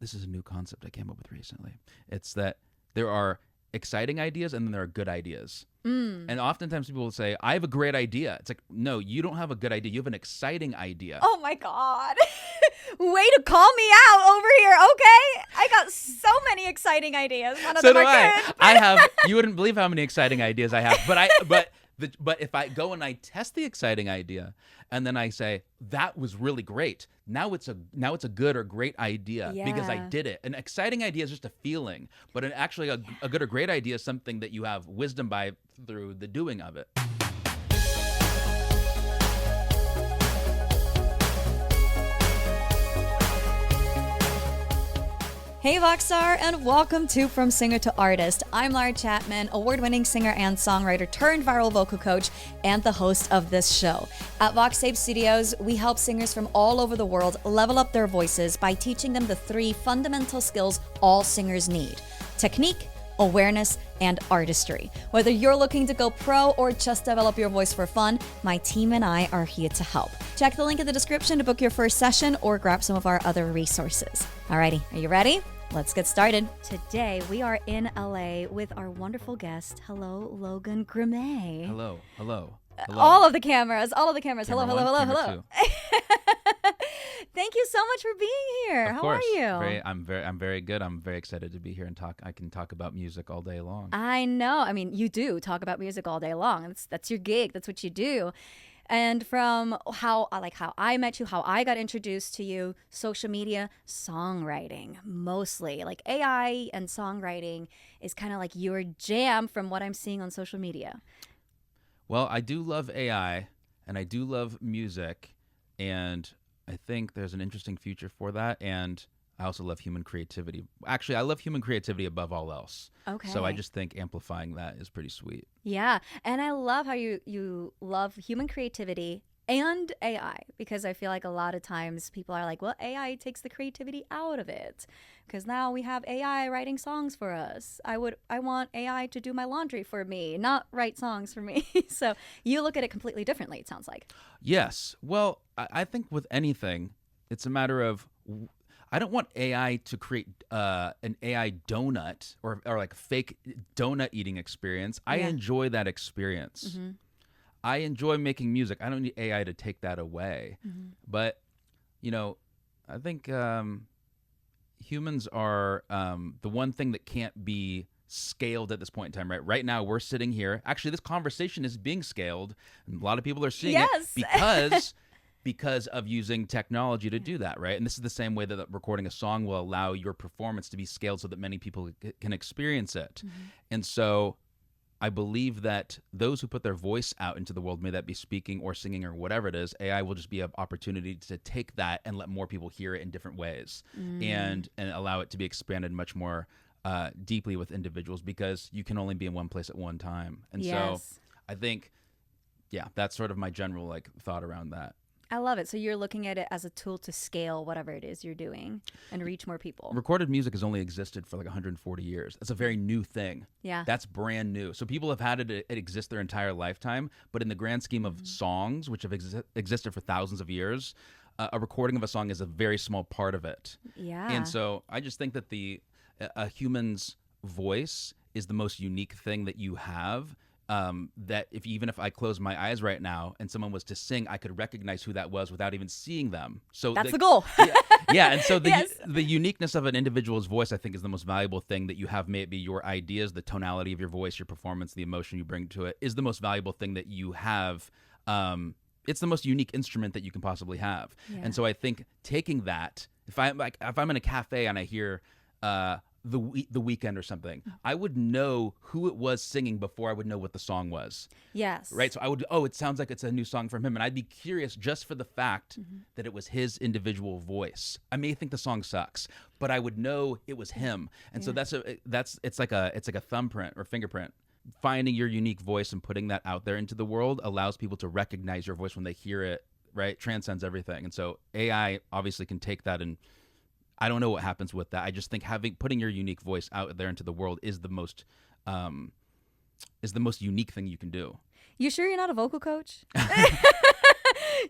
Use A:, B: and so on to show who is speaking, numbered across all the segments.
A: this is a new concept I came up with recently. It's that there are exciting ideas and then there are good ideas. And oftentimes people will say, I have a great idea. It's like, no, you don't have a good idea. You have an exciting idea.
B: Oh my God. Way to call me out over here, okay? I got so many exciting ideas. None of
A: So
B: them
A: do
B: are
A: I.
B: good.
A: I have, you wouldn't believe how many exciting ideas I have. But if I go and I test the exciting idea and then I say, that was really great. Now it's a good or great idea because I
B: Yeah.
A: did it. An exciting idea is just a feeling, but actually a good or great idea is something that you have wisdom by through the doing of it.
B: Hey Voxstar, and welcome to From Singer to Artist. I'm Lara Chapman, award-winning singer and songwriter turned viral vocal coach and the host of this show. At VoxTape Studios, we help singers from all over the world level up their voices by teaching them the 3 fundamental skills all singers need: technique, awareness, and artistry. Whether you're looking to go pro or just develop your voice for fun, my team and I are here to help. Check the link in the description to book your first session or grab some of our other resources. Alrighty, are you ready? Let's get started. Today, we are in LA with our wonderful guest. Hello, Logan Grimé.
A: Hello.
B: All of the cameras. Hello,
A: Camera
B: hello.
A: one, camera
B: Thank you so much for being here.
A: two. Of
B: How
A: course.
B: are you?
A: I'm very good. I'm very excited to be here and talk. I can talk about music all day long.
B: I know. I mean, you do talk about music all day long. That's your gig. That's what you do. And from how I met you, how I got introduced to you, social media, songwriting, mostly. Like AI and songwriting is kind of like your jam from what I'm seeing on social media.
A: Well, I do love AI and I do love music, and I think there's an interesting future for that. And I also love human creativity. Actually, I love human creativity above all else.
B: Okay.
A: So I just think amplifying that is pretty sweet.
B: Yeah. And I love how you love human creativity and AI, because I feel like a lot of times people are like, well, AI takes the creativity out of it because now we have AI writing songs for us. I want AI to do my laundry for me, not write songs for me. So you look at it completely differently, it sounds like.
A: Yes. Well, I think with anything, it's a matter of, I don't want AI to create an AI donut or like a fake donut eating experience. I
B: Yeah.
A: enjoy that experience.
B: Mm-hmm.
A: I enjoy making music. I don't need AI to take that away.
B: Mm-hmm.
A: But, I think humans are the one thing that can't be scaled at this point in time, right? Right now, we're sitting here. Actually, this conversation is being scaled, and a lot of people are seeing
B: Yes.
A: it because of using technology to do that, right? And this is the same way that recording a song will allow your performance to be scaled so that many people can experience it.
B: Mm-hmm.
A: And so I believe that those who put their voice out into the world, may that be speaking or singing or whatever it is, AI will just be an opportunity to take that and let more people hear it in different ways and allow it to be expanded much more deeply with individuals, because you can only be in one place at one time. And so
B: Yes.
A: I think, that's sort of my general thought around that.
B: I love it. So you're looking at it as a tool to scale whatever it is you're doing and reach more people.
A: Recorded music has only existed for 140 years. That's a very new thing.
B: Yeah.
A: That's brand new. So people have had it exist their entire lifetime, but in the grand scheme of songs, which have existed for thousands of years, a recording of a song is a very small part of it.
B: Yeah.
A: And so I just think that a human's voice is the most unique thing that you have. That even if I close my eyes right now and someone was to sing, I could recognize who that was without even seeing them. So
B: That's the goal.
A: yeah. And so
B: Yes.
A: the uniqueness of an individual's voice, I think, is the most valuable thing that you have. May it be your ideas, the tonality of your voice, your performance, the emotion you bring to it, is the most valuable thing that you have. It's the most unique instrument that you can possibly have.
B: Yeah.
A: And so I think taking that, if I'm in a cafe and I hear the Weeknd or something, I would know who it was singing before I would know what the song was.
B: Yes.
A: Right? So I would, it sounds like it's a new song from him. And I'd be curious just for the fact that it was his individual voice. I may think the song sucks, but I would know it was him. And so it's like a thumbprint or fingerprint. Finding your unique voice and putting that out there into the world allows people to recognize your voice when they hear it, right? Transcends everything. And so AI obviously can take that, and I don't know what happens with that. I just think putting your unique voice out there into the world is the most unique thing you can do.
B: You sure you're not a vocal coach?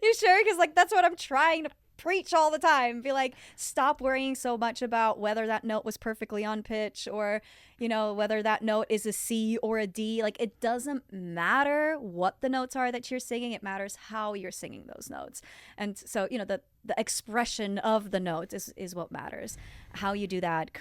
B: You sure? Because that's what I'm trying to preach all the time. Be like, stop worrying so much about whether that note was perfectly on pitch or, you know, whether that note is a C or a D. Like, it doesn't matter what the notes are that you're singing. It matters how you're singing those notes. And so, you know, the expression of the notes is what matters. How you do that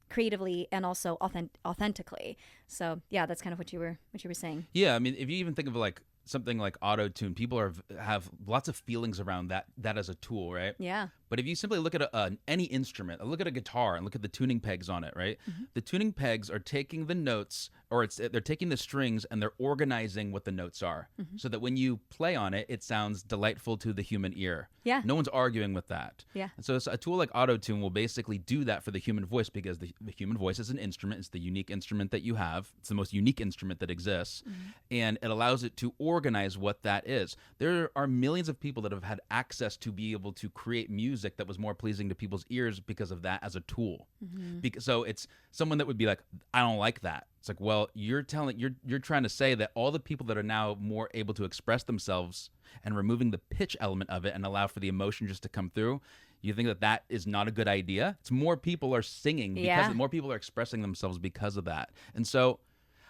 B: creatively and also authentically. So yeah, that's kind of what you were saying.
A: Yeah, I mean, if you even think of like something like auto-tune, people have lots of feelings around that as a tool, right?
B: Yeah.
A: But if you simply look at any instrument, look at a guitar and look at the tuning pegs on it, right? Mm-hmm. The tuning pegs are taking the notes, or they're taking the strings and they're organizing what the notes are, so that when you play on it, it sounds delightful to the human ear.
B: Yeah.
A: No one's arguing with that.
B: Yeah.
A: And so a tool like auto-tune will basically do that for the human voice, because the human voice is an instrument. It's the unique instrument that you have. It's the most unique instrument that exists. And it allows it to organize what that is. There are millions of people that have had access to be able to create music that was more pleasing to people's ears because of that as a tool. So it's someone that would be like, I don't like that. It's like, well, you're trying to say that all the people that are now more able to express themselves and removing the pitch element of it and allow for the emotion just to come through, you think that is not a good idea? It's more people are singing because more people are expressing themselves because of that. And so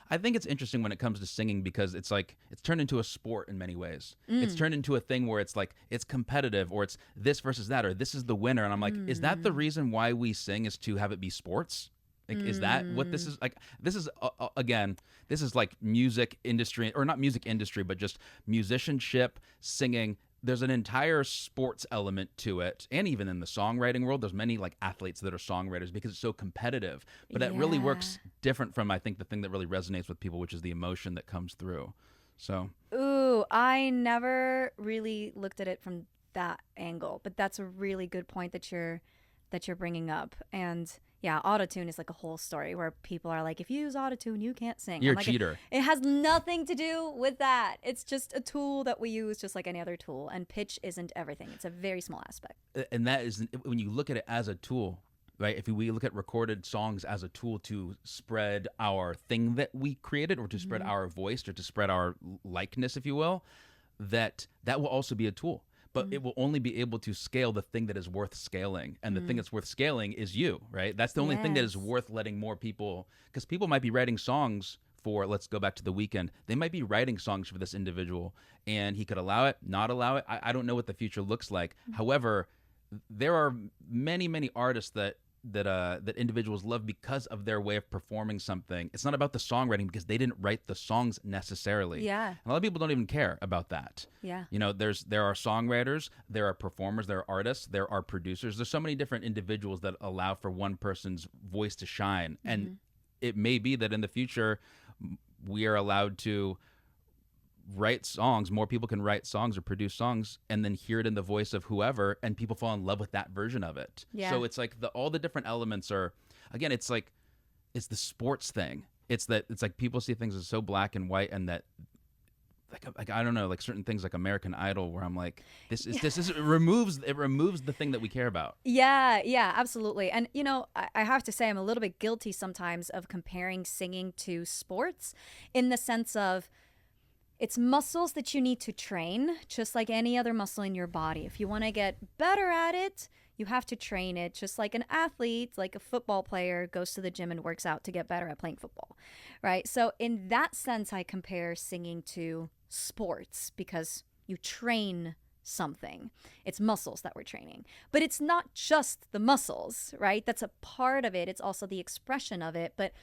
A: I think it's interesting when it comes to singing, because it's like it's turned into a sport in many ways. It's turned into a thing where it's like it's competitive, or it's this versus that, or this is the winner. And I'm like, is that the reason why we sing, is to have it be sports? Like, is that what this is? Like, this is again, this is like music industry, or not music industry, but just musicianship, singing. There's an entire sports element to it. And even in the songwriting world, there's many like athletes that are songwriters because it's so competitive. But that really works different from, I think, the thing that really resonates with people, which is the emotion that comes through. So.
B: Ooh, I never really looked at it from that angle, but that's a really good point that you're bringing up. And yeah, autotune is like a whole story where people are like, if you use autotune, you can't sing.
A: You're
B: like,
A: a cheater.
B: It has nothing to do with that. It's just a tool that we use just like any other tool. And pitch isn't everything. It's a very small aspect.
A: And that is, when you look at it as a tool, right? If we look at recorded songs as a tool to spread our thing that we created, or to spread our voice, or to spread our likeness, if you will, that will also be a tool. But it will only be able to scale the thing that is worth scaling. And the thing that's worth scaling is you, right? That's the only thing that is worth letting more people, because people might be writing songs for, let's go back to The Weeknd. They might be writing songs for this individual, and he could allow it, not allow it. I don't know what the future looks like. However, there are many, many artists that individuals love because of their way of performing something. It's not about the songwriting, because they didn't write the songs necessarily.
B: Yeah.
A: And a lot of people don't even care about that.
B: Yeah.
A: You know, there are songwriters, there are performers, there are artists, there are producers. There's so many different individuals that allow for one person's voice to shine. And it may be that in the future we are allowed to write songs, more people can write songs or produce songs, and then hear it in the voice of whoever, and people fall in love with that version of it. So it's like all the different elements are, again, it's like, it's the sports thing. It's like people see things as so black and white, and that like I don't know, like certain things like American Idol, where I'm like, it removes the thing that we care about.
B: Yeah, absolutely. And you know, I have to say, I'm a little bit guilty sometimes of comparing singing to sports, in the sense of, it's muscles that you need to train, just like any other muscle in your body. If you want to get better at it, you have to train it, just like an athlete, like a football player goes to the gym and works out to get better at playing football, right? So in that sense, I compare singing to sports, because you train something. It's muscles that we're training. But it's not just the muscles, right? That's a part of it. It's also the expression of it. But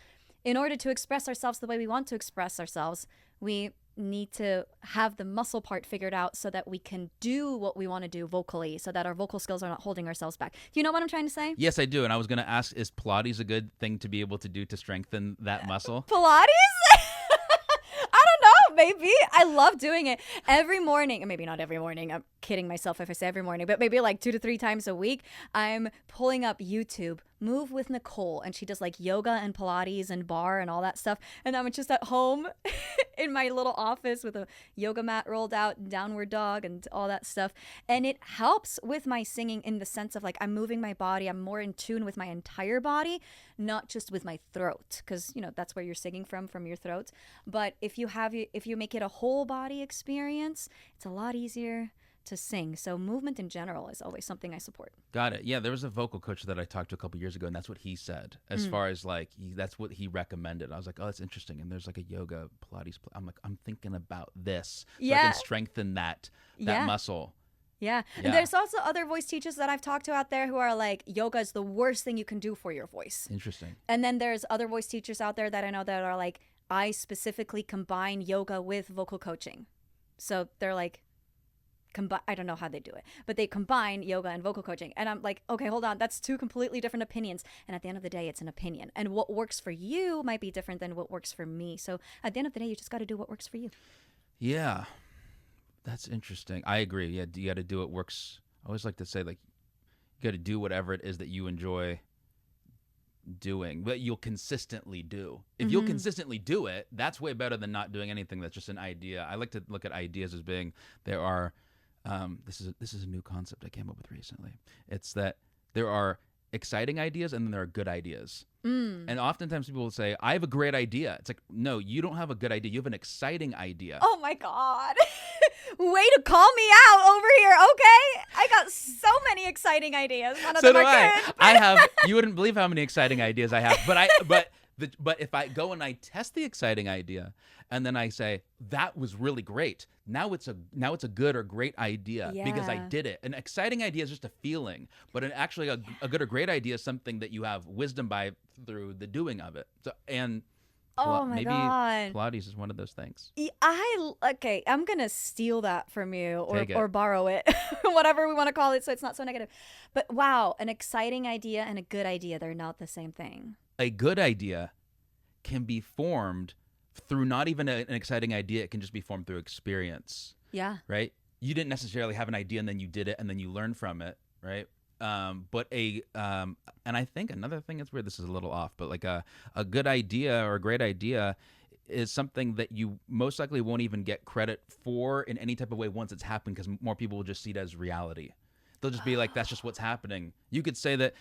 B: in order to express ourselves the way we want to express ourselves, we need to have the muscle part figured out so that we can do what we want to do vocally, so that our vocal skills are not holding ourselves back. Do you know what I'm trying to say?
A: Yes, I do. And I was going to ask, is Pilates a good thing to be able to do to strengthen that muscle?
B: Pilates? I don't know, maybe. I love doing it every morning. Maybe not every morning. I'm kidding myself if I say every morning, but maybe like 2 to 3 times a week. I'm pulling up YouTube, Move with Nicole, and she does like yoga and Pilates and bar and all that stuff. And I'm just at home in my little office with a yoga mat rolled out, downward dog, and all that stuff. And it helps with my singing, in the sense of like, I'm moving my body. I'm more in tune with my entire body, not just with my throat, because you know that's where you're singing from your throat. But if you make it a whole body experience, it's a lot easier to sing. So movement in general is always something I support.
A: Got it. Yeah, there was a vocal coach that I talked to a couple years ago, and that's what he said. As far as like, that's what he recommended. I was like, oh, that's interesting. And there's like a yoga Pilates. I'm like, I'm thinking about this. So I can strengthen that muscle.
B: Yeah. And there's also other voice teachers that I've talked to out there who are like, yoga is the worst thing you can do for your voice.
A: Interesting.
B: And then there's other voice teachers out there that I know that are like, I specifically combine yoga with vocal coaching. So they're like, I don't know how they do it, but they combine yoga and vocal coaching. And I'm like, okay, hold on. That's two completely different opinions. And at the end of the day, it's an opinion. And what works for you might be different than what works for me. So at the end of the day, you just got to do what works for you.
A: Yeah, that's interesting. I agree. Yeah, you got to do what works. I always like to say, like, you got to do whatever it is that you enjoy doing, but you'll consistently do. If you'll consistently do it, that's way better than not doing anything that's just an idea. I like to look at ideas as being, there are this is a new concept I came up with recently. It's that there are exciting ideas and then there are good ideas. And oftentimes people will say, I have a great idea. It's like, no, you don't have a good idea. You have an exciting idea.
B: Oh my God. Way to call me out over here. Okay. I got so many exciting ideas. None of
A: So
B: them
A: do
B: are
A: I.
B: good.
A: I have, you wouldn't believe how many exciting ideas I have. But if I go and I test the exciting idea and then I say, that was really great. Now it's a good or great idea because I did it. An exciting idea is just a feeling, but actually a good or great idea is something that you have wisdom by through the doing of it. So, and
B: Oh my
A: maybe
B: God.
A: Pilates is one of those things.
B: Okay, I'm going to steal that from you
A: Take it.
B: or borrow it, whatever we want to call it, so it's not so negative. But wow, an exciting idea and a good idea, they're not the same thing.
A: A good idea can be formed through not even an exciting idea. It can just be formed through experience.
B: Yeah.
A: Right? You didn't necessarily have an idea and then you did it and then you learned from it, right? And I think another thing that's weird, this is a little off, but like a good idea or a great idea is something that you most likely won't even get credit for in any type of way once it's happened, because more people will just see it as reality. They'll just be like, that's just what's happening. You could say that,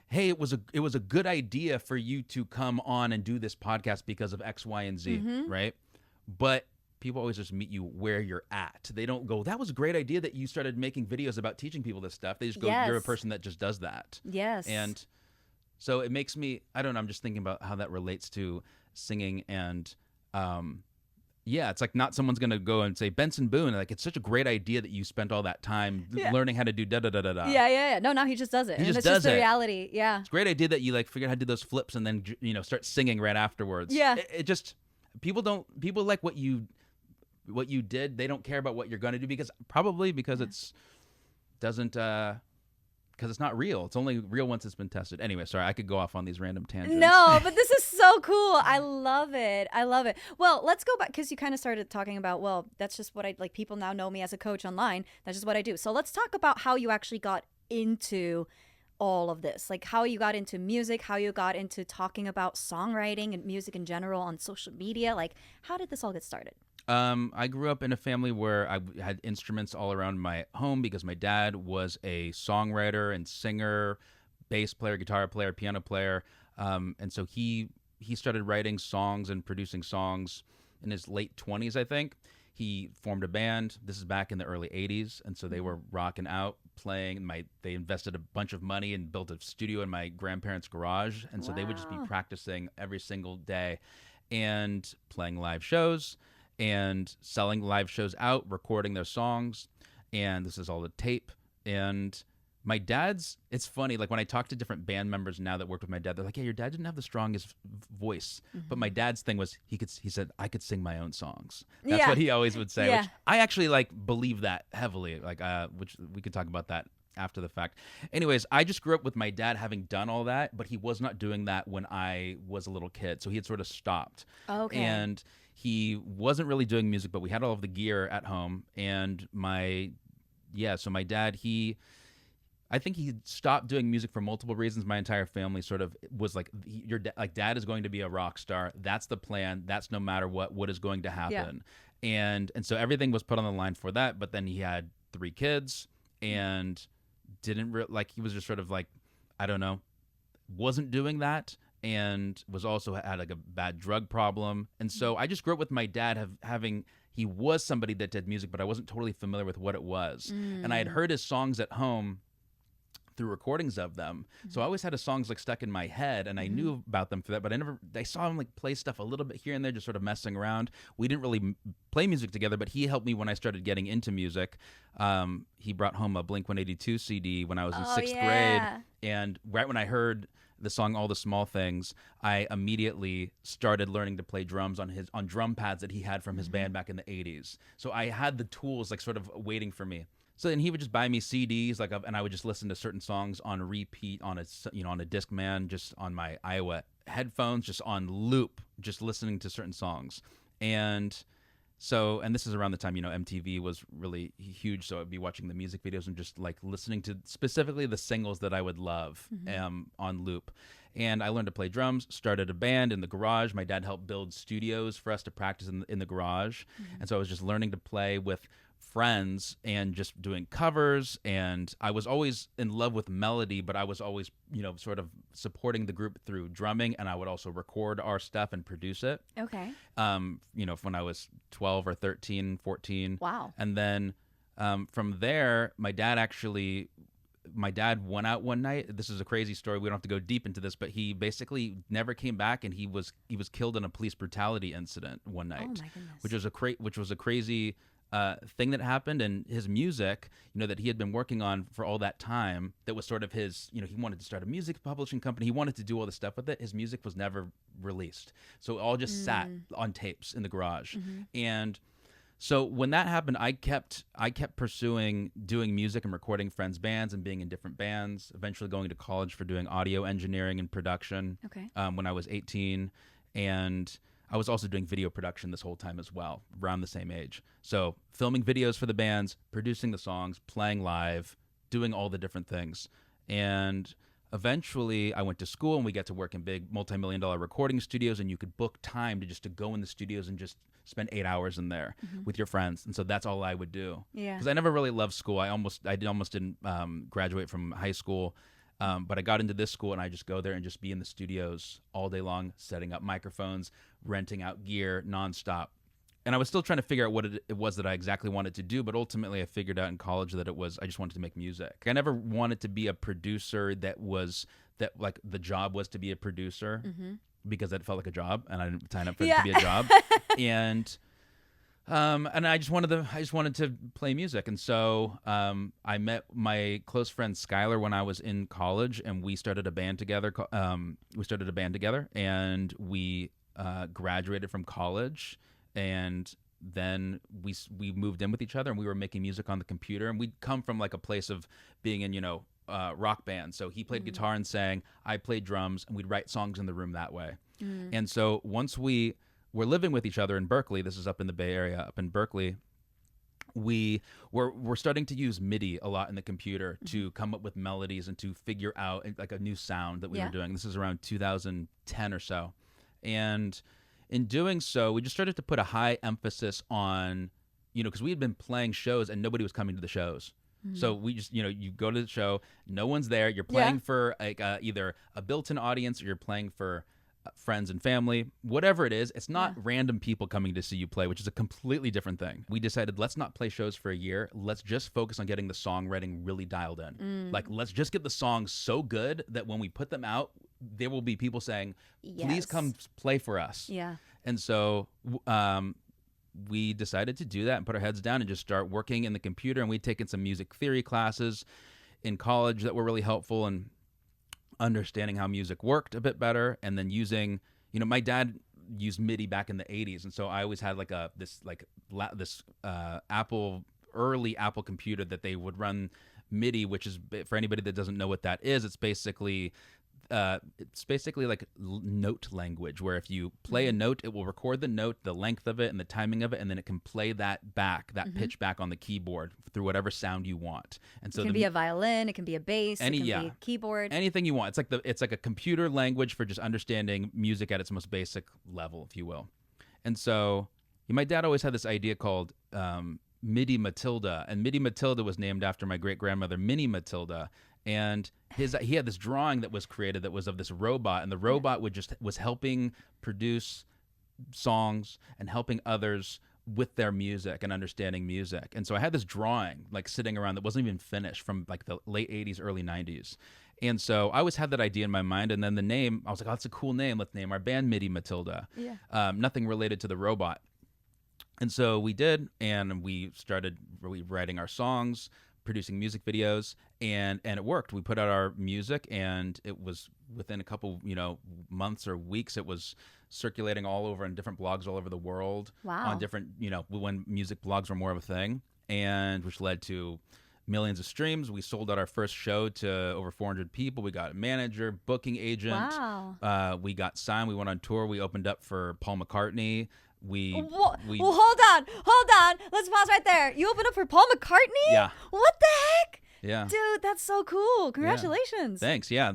A: hey, it was a good idea for you to come on and do this podcast because of X, Y, and Z, right? But people always just meet you where you're at. They don't go, that was a great idea that you started making videos about teaching people this stuff. They just go, you're a person that just does that.
B: Yes.
A: And so it makes me, I don't know, I'm just thinking about how that relates to singing. And it's like not someone's going to go and say, Benson Boone, like, it's such a great idea that you spent all that time learning how to do da-da-da-da-da.
B: Yeah. No, now he just does it.
A: He just
B: it's
A: does
B: just the
A: it.
B: reality. Yeah.
A: It's a great idea that you like figured out how to do those flips and then, start singing right afterwards.
B: Yeah.
A: It just, people like what you did. They don't care about what you're going to do because it's because it's not real. It's only real once it's been tested. Anyway, sorry, I could go off on these random tangents.
B: No, but this is so cool. I love it. Well, let's go back, because you kind of started talking about, well, that's just what I like. People now know me as a coach online. That's just what I do. So let's talk about how you actually got into all of this, like how you got into music, how you got into talking about songwriting and music in general on social media. Like, how did this all get started?
A: I grew up in a family where I had instruments all around my home because my dad was a songwriter and singer, bass player, guitar player, piano player. And so he started writing songs and producing songs in his late 20s, I think. He formed a band. This is back in the early 80s. And so they were rocking out, playing. They invested a bunch of money and built a studio in my grandparents' garage. And so they would just be practicing every single day and playing live shows and selling live shows out, recording their songs. And this is all the tape. And my dad's, it's funny, like when I talk to different band members now that worked with my dad, they're like, yeah, your dad didn't have the strongest voice. But my dad's thing was, he said, I could sing my own songs. That's what he always would say, which I actually believe that heavily, which we could talk about that after the fact. Anyways, I just grew up with my dad having done all that, but he was not doing that when I was a little kid. So he had sort of stopped.
B: Okay.
A: And he wasn't really doing music, but we had all of the gear at home. And so my dad, I think he stopped doing music for multiple reasons. My entire family sort of was like, dad is going to be a rock star. That's the plan. That's no matter what is going to happen. Yeah. And so everything was put on the line for that. But then he had 3 kids and he was just sort of like, I don't know, wasn't doing that. And was also had like a bad drug problem. And so I just grew up with my dad he was somebody that did music, but I wasn't totally familiar with what it was. And I had heard his songs at home through recordings of them. So I always had his songs like stuck in my head, and I knew about them for that, but I saw him like play stuff a little bit here and there, just sort of messing around. We didn't really play music together, but he helped me when I started getting into music. He brought home a Blink-182 CD when I was in sixth grade, and right when I heard the song All the Small Things, I immediately started learning to play drums on drum pads that he had from his band back in the 80s. So I had the tools like sort of waiting for me. So then he would just buy me CDs, and I would just listen to certain songs on repeat on a Discman, just on my Iowa headphones, just on loop, just listening to certain songs. And this is around the time, MTV was really huge. So I'd be watching the music videos and just like listening to specifically the singles that I would love on loop. And I learned to play drums, started a band in the garage. My dad helped build studios for us to practice in the garage. And so I was just learning to play with friends and just doing covers, and I was always in love with melody, but I was always sort of supporting the group through drumming, and I would also record our stuff and produce it.
B: Okay.
A: When I was 12 or 13, 14.
B: Wow.
A: And then from there, my dad went out one night. This is a crazy story. We don't have to go deep into this, but he basically never came back, and he was killed in a police brutality incident one night.
B: Oh my goodness.
A: Which was a crazy thing that happened. And his music, that he had been working on for all that time, that was sort of his, he wanted to start a music publishing company. He wanted to do all this stuff with it. His music was never released. So it all just sat on tapes in the garage. And so when that happened, I kept pursuing doing music and recording friends' bands and being in different bands, eventually going to college for doing audio engineering and production.
B: Okay.
A: When I was 18. And I was also doing video production this whole time as well, around the same age. So filming videos for the bands, producing the songs, playing live, doing all the different things. And eventually I went to school, and we got to work in big multi-million-dollar recording studios, and you could book time to go in the studios and just spend 8 hours in there with your friends. And so that's all I would do.
B: Yeah.
A: Because I never really loved school. I almost didn't graduate from high school. But I got into this school, and I just go there and just be in the studios all day long, setting up microphones, renting out gear nonstop. And I was still trying to figure out what it was that I exactly wanted to do, but ultimately I figured out in college that I just wanted to make music. I never wanted to be a producer that the job was to be a producer, because that felt like a job, and I didn't sign up for it to be a job. And I just wanted to play music. And so I met my close friend Skylar when I was in college, and we started a band together. And we graduated from college, and then we moved in with each other, and we were making music on the computer. And we'd come from like a place of being in rock bands. So he played guitar and sang, I played drums, and we'd write songs in the room that way. And so once we're living with each other in Berkeley. This is up in the Bay Area, up in Berkeley. We're starting to use MIDI a lot in the computer to come up with melodies and to figure out like a new sound that we were doing. This is around 2010 or so. And in doing so, we just started to put a high emphasis on, because we had been playing shows and nobody was coming to the shows. So we just, you go to the show, no one's there. You're playing for like either a built-in audience, or you're playing for friends and family, whatever it is. It's not random people coming to see you play, which is a completely different thing. We decided, let's not play shows for a year. Let's just focus on getting the songwriting really dialed in. Like, let's just get the songs so good that when we put them out, there will be people saying, please come play for us. Yeah. And so we decided to do that and put our heads down and just start working in the computer. And we'd taken some music theory classes in college that were really helpful, and understanding how music worked a bit better. And then using, my dad used MIDI back in the 80s, and so I always had like this early Apple computer that they would run MIDI, which is, for anybody that doesn't know what that is, it's basically like note language, where if you play a note, it will record the note, the length of it and the timing of it, and then it can play that pitch back on the keyboard through whatever sound you want. And so
B: it can be a violin, it can be a bass, it can be a keyboard, anything
A: you want. It's like a computer language for just understanding music at its most basic level, if you will. And so my dad always had this idea called MIDI Matilda, and MIDI Matilda was named after my great grandmother Minnie Matilda. And he had this drawing that was created that was of this robot, and the robot was helping produce songs and helping others with their music and understanding music. And so I had this drawing like sitting around that wasn't even finished from like the late 80s, early 90s. And so I always had that idea in my mind. And then the name, I was like, oh, that's a cool name. Let's name our band MIDI Matilda.
B: Yeah.
A: Nothing related to the robot. And so we did, and we started writing our songs, producing music videos, and it worked. We put out our music, and it was within a couple, months or weeks, it was circulating all over in different blogs all over the world.
B: Wow.
A: On different, when music blogs were more of a thing, and which led to millions of streams. We sold out our first show to over 400 people. We got a manager, booking agent.
B: Wow.
A: We got signed. We went on tour. We opened up for Paul McCartney.
B: Well, hold on. Let's pause right there. You opened up for Paul McCartney?
A: Yeah.
B: What the heck?
A: Yeah.
B: Dude, that's so cool. Congratulations.
A: Yeah. Thanks. Yeah.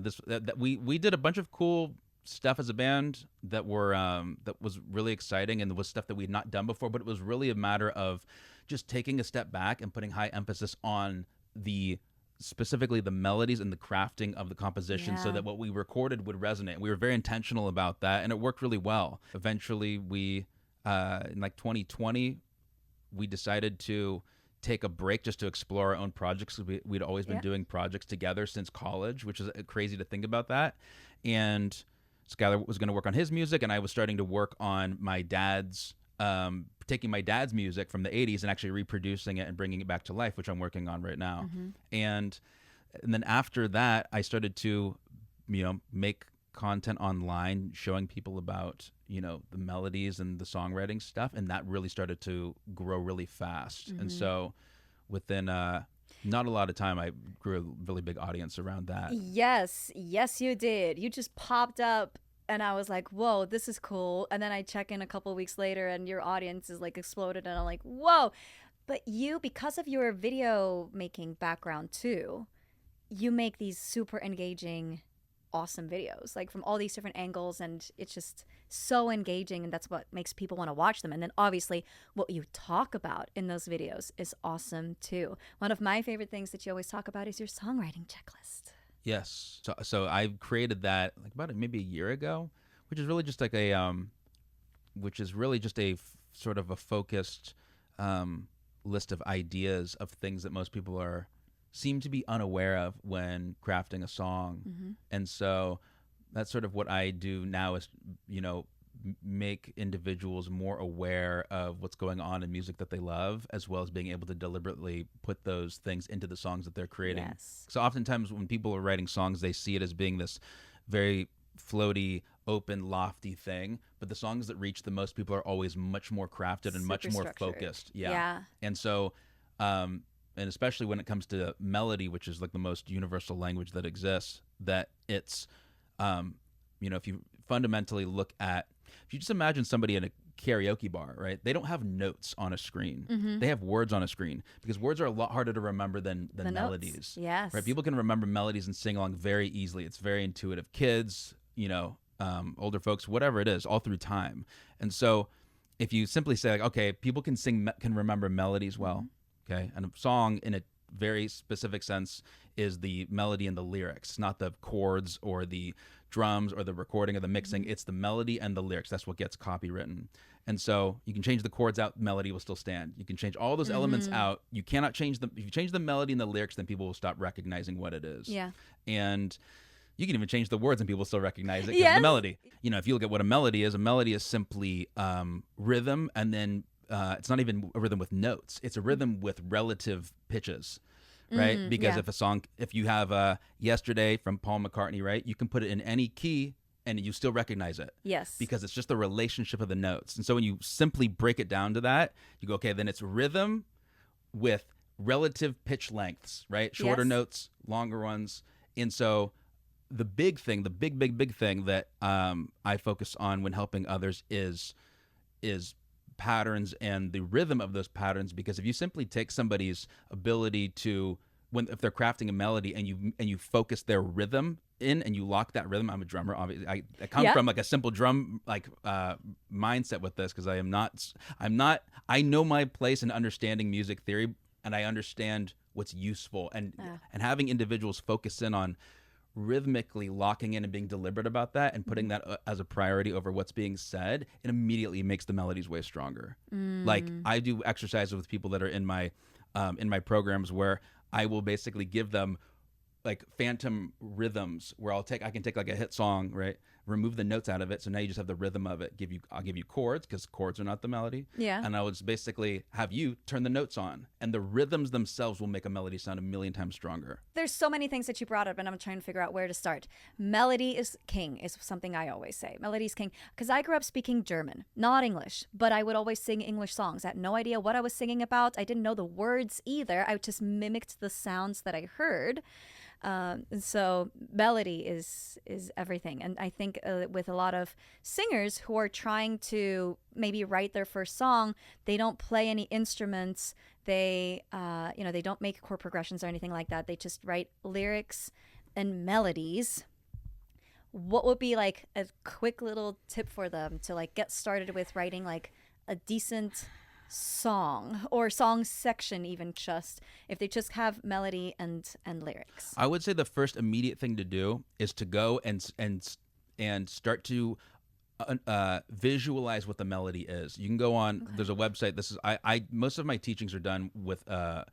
A: We did a bunch of cool stuff as a band that was really exciting, and was stuff that we'd not done before, but it was really a matter of just taking a step back and putting high emphasis on specifically the melodies and the crafting of the composition, so that what we recorded would resonate. We were very intentional about that, and it worked really well. Eventually, we in like 2020, we decided to take a break just to explore our own projects. We'd always been doing projects together since college, which is crazy to think about that. And Skylar was going to work on his music, and I was starting to work on my dad's taking my dad's music from the 80s and actually reproducing it and bringing it back to life, which I'm working on right now. And then after that, I started to, make content online showing people about, the melodies and the songwriting stuff. And that really started to grow really fast. And so within not a lot of time, I grew a really big audience around that.
B: Yes, you did. You just popped up. And I was like, whoa, this is cool. And then I check in a couple of weeks later and your audience is like exploded. And I'm like, whoa. But you, because of your video making background too, you make these super engaging, awesome videos, like from all these different angles. And it's just so engaging. And that's what makes people want to watch them. And then obviously what you talk about in those videos is awesome too. One of my favorite things that you always talk about is your songwriting checklist.
A: Yes. So I created that like about maybe a year ago, which is really just like sort of a focused list of ideas of things that most people seem to be unaware of when crafting a song. And so that's sort of what I do now is, make individuals more aware of what's going on in music that they love, as well as being able to deliberately put those things into the songs that they're creating.
B: Yes.
A: So oftentimes when people are writing songs, they see it as being this very floaty, open, lofty thing, but the songs that reach the most people are always much more crafted and much more focused. Yeah. And so, and especially when it comes to melody, which is like the most universal language that exists, that it's, if you fundamentally look at, if you just imagine somebody in a karaoke bar, right? They don't have notes on a screen. They have words on a screen, because words are a lot harder to remember than melodies.
B: Notes. Yes.
A: Right? People can remember melodies and sing along very easily. It's very intuitive. Kids, older folks, whatever it is, all through time. And so if you simply say like, okay, people can remember melodies well, okay? And a song in a very specific sense is the melody and the lyrics, not the chords or the drums or the recording or the mixing. It's the melody and the lyrics. That's what gets copywritten. And so you can change the chords out, melody will still stand. You can change all those elements out. You cannot change them. If you change the melody and the lyrics, then people will stop recognizing what it is.
B: Yeah.
A: And you can even change the words and people still recognize it because of the melody. If you look at what a melody is simply rhythm, and then it's not even a rhythm with notes. It's a rhythm with relative pitches. Right? Because if you have Yesterday from Paul McCartney, right, you can put it in any key and you still recognize it.
B: Yes.
A: Because it's just the relationship of the notes. And so when you simply break it down to that, you go, okay, then it's rhythm with relative pitch lengths, right? Shorter notes, longer ones. And so the big thing, the big thing that I focus on when helping others is patterns and the rhythm of those patterns. Because if you simply take somebody's ability to, if they're crafting a melody and you focus their rhythm in and you lock that rhythm, I'm a drummer, obviously. I come from like a simple drum mindset with this, because I know my place in understanding music theory, and I understand what's useful, and having individuals focus in on rhythmically locking in and being deliberate about that and putting that as a priority over what's being said, it immediately makes the melodies way stronger. Like I do exercises with people that are in my programs where I will basically give them like phantom rhythms where I can take like a hit song, right? Remove the notes out of it, so now you just have the rhythm of it. I'll give you chords because chords are not the melody.
B: Yeah.
A: And I would just basically have you turn the notes on, and the rhythms themselves will make a melody sound a million times stronger.
B: There's so many things that you brought up, and I'm trying to figure out where to start. Melody is king, is something I always say. Melody is king. Because I grew up speaking German, not English, but I would always sing English songs. I had no idea what I was singing about. I didn't know the words either. I just mimicked the sounds that I heard. And so melody is everything. And I think with a lot of singers who are trying to maybe write their first song, they don't play any instruments. They, they don't make chord progressions or anything like that. They just write lyrics and melodies. What would be like a quick little tip for them to like get started with writing like a decent song or song section, even just if they just have melody and lyrics?
A: I would say the first immediate thing to do is to go and start to visualize what the melody is. You can go on. Okay. There's a website. This is I most of my teachings are done with a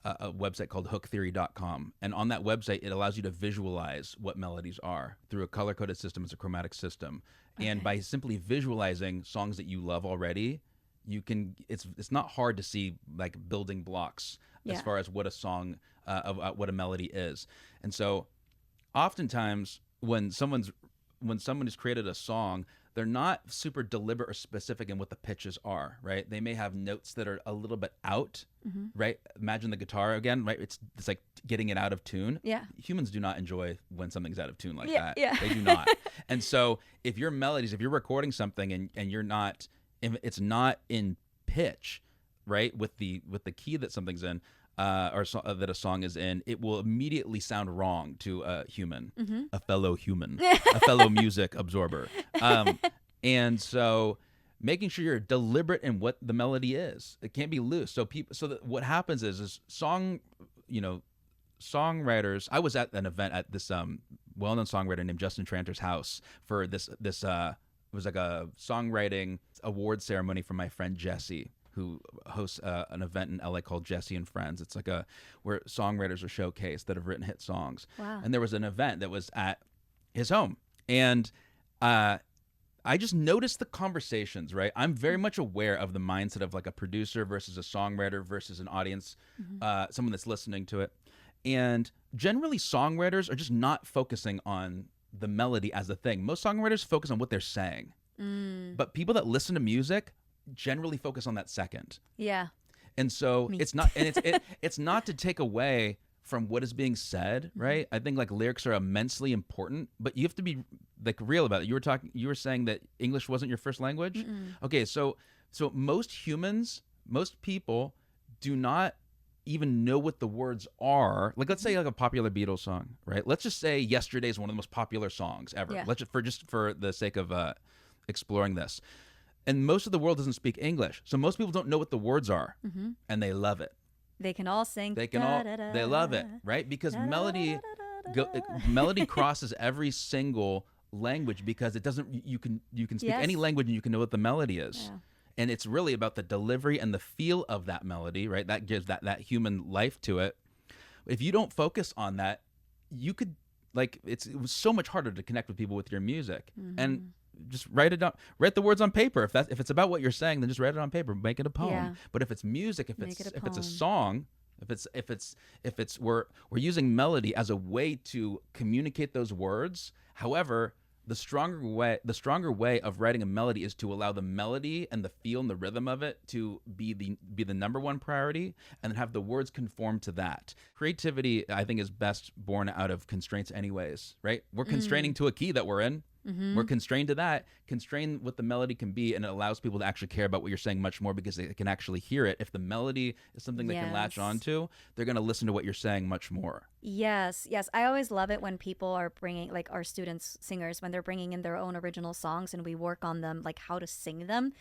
A: website called hooktheory.com, and on that website it allows you to visualize what melodies are through a color-coded system. It's a chromatic system. Okay. And by simply visualizing songs that you love already, you can. It's not hard to see like building blocks as far as what a song, what a melody is. And so, oftentimes when someone has created a song, they're not super deliberate or specific in what the pitches are, right? They may have notes that are a little bit out, right? Imagine the guitar again, right? It's like getting it out of tune.
B: Yeah.
A: Humans do not enjoy when something's out of tune like that.
B: Yeah.
A: They do not. And so if your melodies, if you're recording something and you're not, if it's not in pitch, right, with the key that something's in, that a song is in, it will immediately sound wrong to a human, a fellow human, a fellow music absorber. And so making sure you're deliberate in what the melody is. It can't be loose. So what happens is songwriters. I was at an event at this well-known songwriter named Justin Tranter's house for this it was like a songwriting award ceremony for my friend Jesse, who hosts an event in LA called Jesse and Friends. It's like where songwriters are showcased that have written hit songs.
B: Wow.
A: And there was an event that was at his home. And I just noticed the conversations, right? I'm very much aware of the mindset of like a producer versus a songwriter versus an audience, someone that's listening to it. And generally songwriters are just not focusing on the melody as a thing. Most songwriters focus on what they're saying. But people that listen to music generally focus on that second.
B: Yeah.
A: And so it's not, and it's not to take away from what is being said, right? I think like lyrics are immensely important, but you have to be like real about it. You were saying that English wasn't your first language. Okay, so most people do not even know what the words are. Like let's say like a popular Beatles song, right? Let's just say Yesterday is one of the most popular songs ever.
B: Yeah.
A: Let's just for the sake of exploring this. And most of the world doesn't speak English. So most people don't know what the words are, and they love it.
B: They can all sing.
A: They love it, right? Because melody crosses every single language because it doesn't. You can speak any language and you can know what the melody is. Yeah. And it's really about the delivery and the feel of that melody, right? That gives that human life to it. If you don't focus on that, you could it was so much harder to connect with people with your music. And just write it down. Write the words on paper. If it's about what you're saying, then just write it on paper. Make it a poem. Yeah. But if it's music, if it's a song, if it's we're using melody as a way to communicate those words. However, the stronger way of writing a melody is to allow the melody and the feel and the rhythm of it to be the number one priority, and then have the words conform to that. Creativity, I think, is best born out of constraints anyways, right? We're constraining to a key that we're in. We're constrained to that. Constrain what the melody can be, and it allows people to actually care about what you're saying much more because they can actually hear it. If the melody is something they can latch onto, they're going to listen to what you're saying much more.
B: Yes. I always love it when people are bringing, like our students, singers, when they're bringing in their own original songs and we work on them, like how to sing them.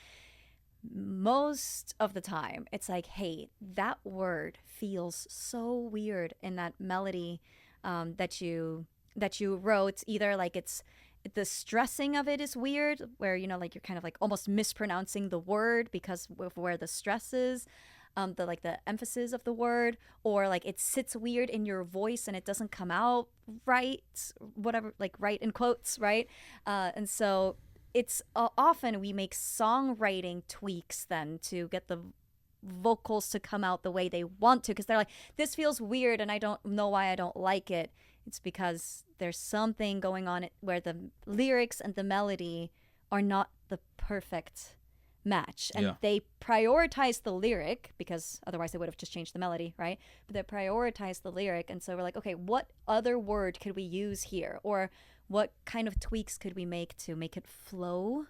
B: Most of the time, it's like, hey, that word feels so weird in that melody that you that you wrote, either like it's the stressing of it is weird, where, you know, like you're kind of like almost mispronouncing the word because of where the stress is, the emphasis of the word, or like it sits weird in your voice and it doesn't come out right, whatever, like right in quotes, right? And so it's often we make songwriting tweaks then to get the vocals to come out the way they want to, because they're like, this feels weird and I don't know why I don't like it. It's because there's something going on where the lyrics and the melody are not the perfect match. And they prioritize the lyric, because otherwise they would have just changed the melody, right? But they prioritize the lyric. And so we're like, okay, what other word could we use here? Or what kind of tweaks could we make to make it flow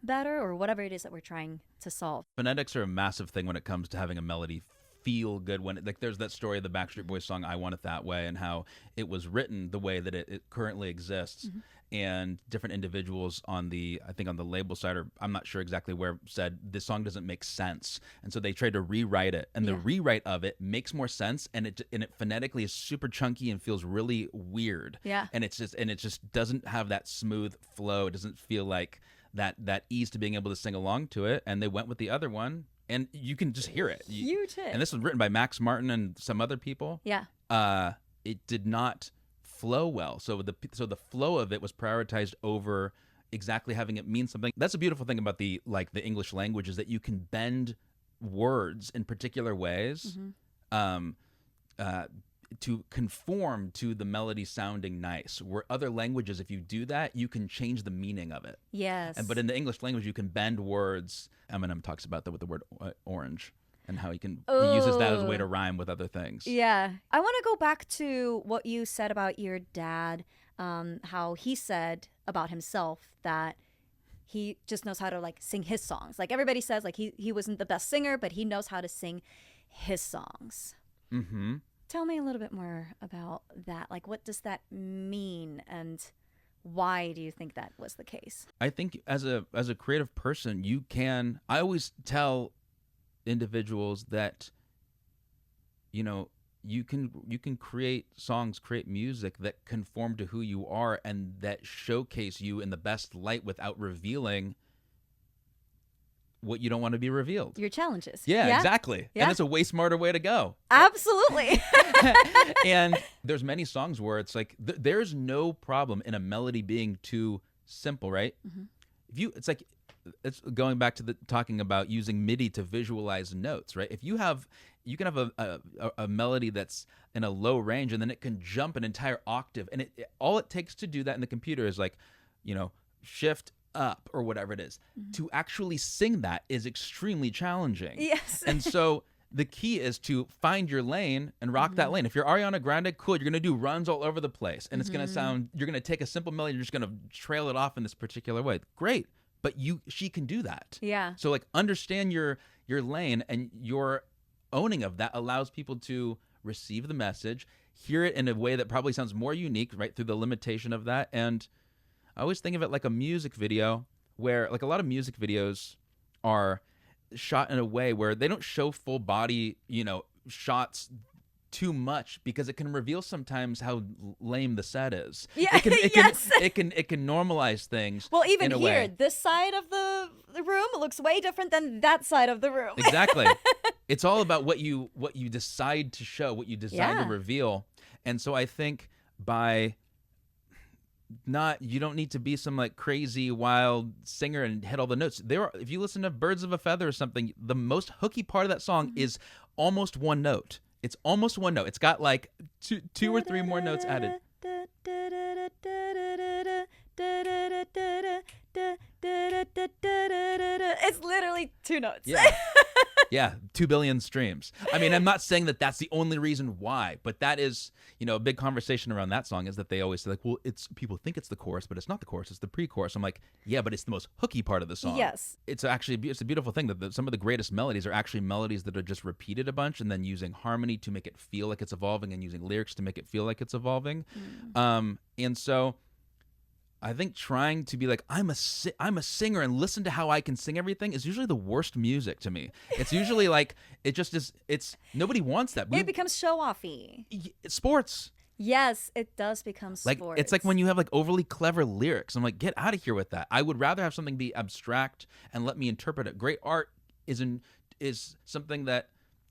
B: better, or whatever it is that we're trying to solve.
A: Phonetics are a massive thing when it comes to having a melody feel good. When like there's that story of the Backstreet Boys song "I Want It That Way" and how it was written the way that it currently exists, and different individuals on the label side, or I'm not sure exactly where, said this song doesn't make sense, and so they tried to rewrite it, and the rewrite of it makes more sense, and it phonetically is super chunky and feels really weird. And it just doesn't have that smooth flow. It doesn't feel like that ease to being able to sing along to it, and they went with the other one, and you can just hear it.
B: Huge hit.
A: And this was written by Max Martin and some other people. It did not flow well, so the flow of it was prioritized over exactly having it mean something. That's a beautiful thing about the English language, is that you can bend words in particular ways to conform to the melody sounding nice, where other languages, if you do that, you can change the meaning of it. But in the English language, you can bend words. Eminem talks about that with the word orange, and how he uses that as a way to rhyme with other things.
B: I want to go back to what you said about your dad, how he said about himself that he just knows how to like sing his songs. Like everybody says, like he wasn't the best singer, but he knows how to sing his songs. Tell me a little bit more about that. Like, what does that mean, and why do you think that was the case?
A: I think as a creative person, I always tell individuals that, you know, you can create songs, create music that conform to who you are and that showcase you in the best light without revealing what you don't want to be revealed.
B: Your challenges.
A: Yeah, exactly. And it's a way smarter way to go.
B: Absolutely.
A: And there's many songs where it's like there's no problem in a melody being too simple, right? It's going back to talking about using MIDI to visualize notes, right? If you can have a melody that's in a low range, and then it can jump an entire octave, and all it takes to do that in the computer is like, you know, shift up or whatever it is. To actually sing that is extremely challenging. And so the key is to find your lane and rock that lane. If you're Ariana Grande, cool, you're going to do runs all over the place, and it's going to sound, you're going to take a simple melody, you're just going to trail it off in this particular way. Great. But she can do that. So like understand your lane, and your owning of that allows people to receive the message, hear it in a way that probably sounds more unique, right, through the limitation of that. And I always think of it like a music video, where like a lot of music videos are shot in a way where they don't show full body, you know, shots too much, because it can reveal sometimes how lame the set is. It can normalize things.
B: Well, even
A: in a
B: here,
A: way.
B: this side of the room looks way different than that side of the room.
A: Exactly. It's all about what you decide to show, what you decide to reveal. And so I think you don't need to be some like crazy wild singer and hit all the notes. If you listen to Birds of a Feather or something, the most hooky part of that song is almost one note. It's almost one note. It's got like two or three more notes added.
B: It's literally two notes.
A: Yeah, 2 billion streams. I mean, I'm not saying that that's the only reason why, but that is, you know, a big conversation around that song is that they always say like, well, people think it's the chorus, but it's not the chorus, it's the pre-chorus. I'm like, yeah, but it's the most hooky part of the song. It's a beautiful thing that some of the greatest melodies are actually melodies that are just repeated a bunch, and then using harmony to make it feel like it's evolving, and using lyrics to make it feel like it's evolving. And so I think trying to be like, I'm a singer and listen to how I can sing everything is usually the worst music to me. It's usually like, it just is, nobody wants that.
B: It becomes show-offy.
A: Sports.
B: Yes, it does become
A: Like
B: sports.
A: it's like when you have like overly clever lyrics. I'm like, get out of here with that. I would rather have something be abstract and let me interpret it. Great art is something that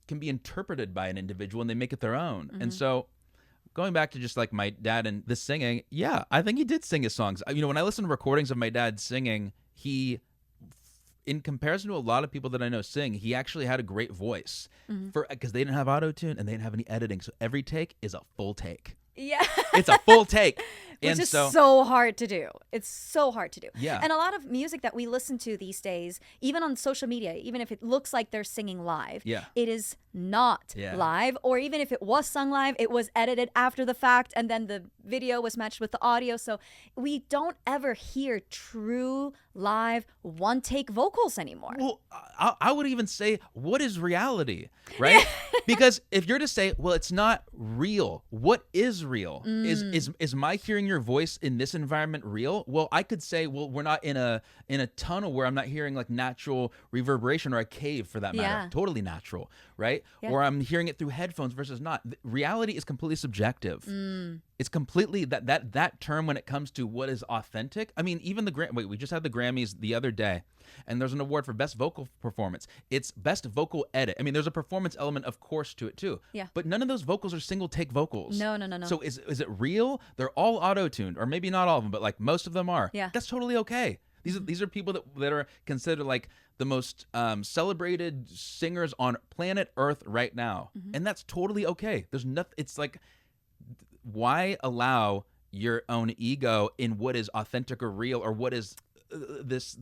A: can be interpreted by an individual and they make it their own. And so going back to just like my dad and the singing, yeah, I think he did sing his songs. You know, when I listen to recordings of my dad singing, he, in comparison to a lot of people that I know sing, he actually had a great voice because they didn't have auto-tune and they didn't have any editing. So every take is a full take.
B: Yeah.
A: It's a full take.
B: Which
A: and
B: is
A: so,
B: so hard to do. It's so hard to do.
A: Yeah.
B: And a lot of music that we listen to these days, even on social media, even if it looks like they're singing live,
A: Yeah.
B: it is not live. Or even if it was sung live, it was edited after the fact and then the video was matched with the audio. So we don't ever hear true live one take vocals anymore.
A: Well, I would even say, what is reality, right? Because if you're to say, well, it's not real, what is real? Is my hearing your voice in this environment real? Well, I could say, well, we're not in a tunnel where I'm not hearing like natural reverberation, or a cave for that matter.
B: Yeah.
A: Totally natural, right?
B: Yeah.
A: Or I'm hearing it through headphones versus not. Reality is completely subjective. It's completely that term when it comes to what is authentic. I mean, even we just had the Grammys the other day, and there's an award for best vocal performance. It's best vocal edit. I mean, there's a performance element, of course, to it too.
B: Yeah.
A: But none of those vocals are single take vocals.
B: No.
A: So is it real? They're all auto-tuned, or maybe not all of them, but like most of them are.
B: Yeah.
A: That's totally okay. These are people that are considered like the most celebrated singers on planet Earth right now, and that's totally okay. There's nothing. It's like, why allow your own ego in what is authentic or real, or what is this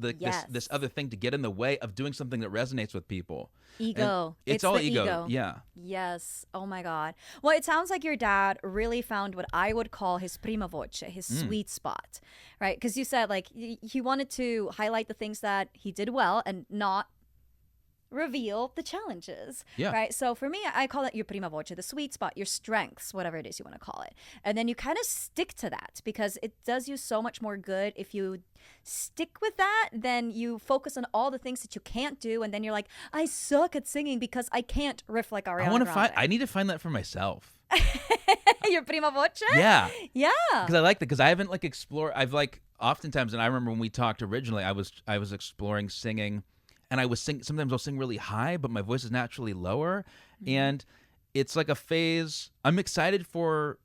A: other thing to get in the way of doing something that resonates with people?
B: Ego.
A: And it's all
B: the
A: ego. Yeah.
B: Yes. Oh my God. Well, it sounds like your dad really found what I would call his prima voce, his sweet spot, right? Because you said like he wanted to highlight the things that he did well and not reveal the challenges.
A: Yeah.
B: Right. So for me, I call it your prima voce, the sweet spot, your strengths, whatever it is you want to call it. And then you kind of stick to that, because it does you so much more good if you stick with that. Then you focus on all the things that you can't do, and then you're like, I suck at singing because I can't riff like Ariana Grande.
A: I need to find that for myself.
B: Your prima voce?
A: Yeah.
B: Yeah.
A: Because I like that, because I haven't like explored. I've like oftentimes, and I remember when we talked originally, I was exploring singing. And I was sometimes I'll sing really high, but my voice is naturally lower. And it's like a phase. I'm excited for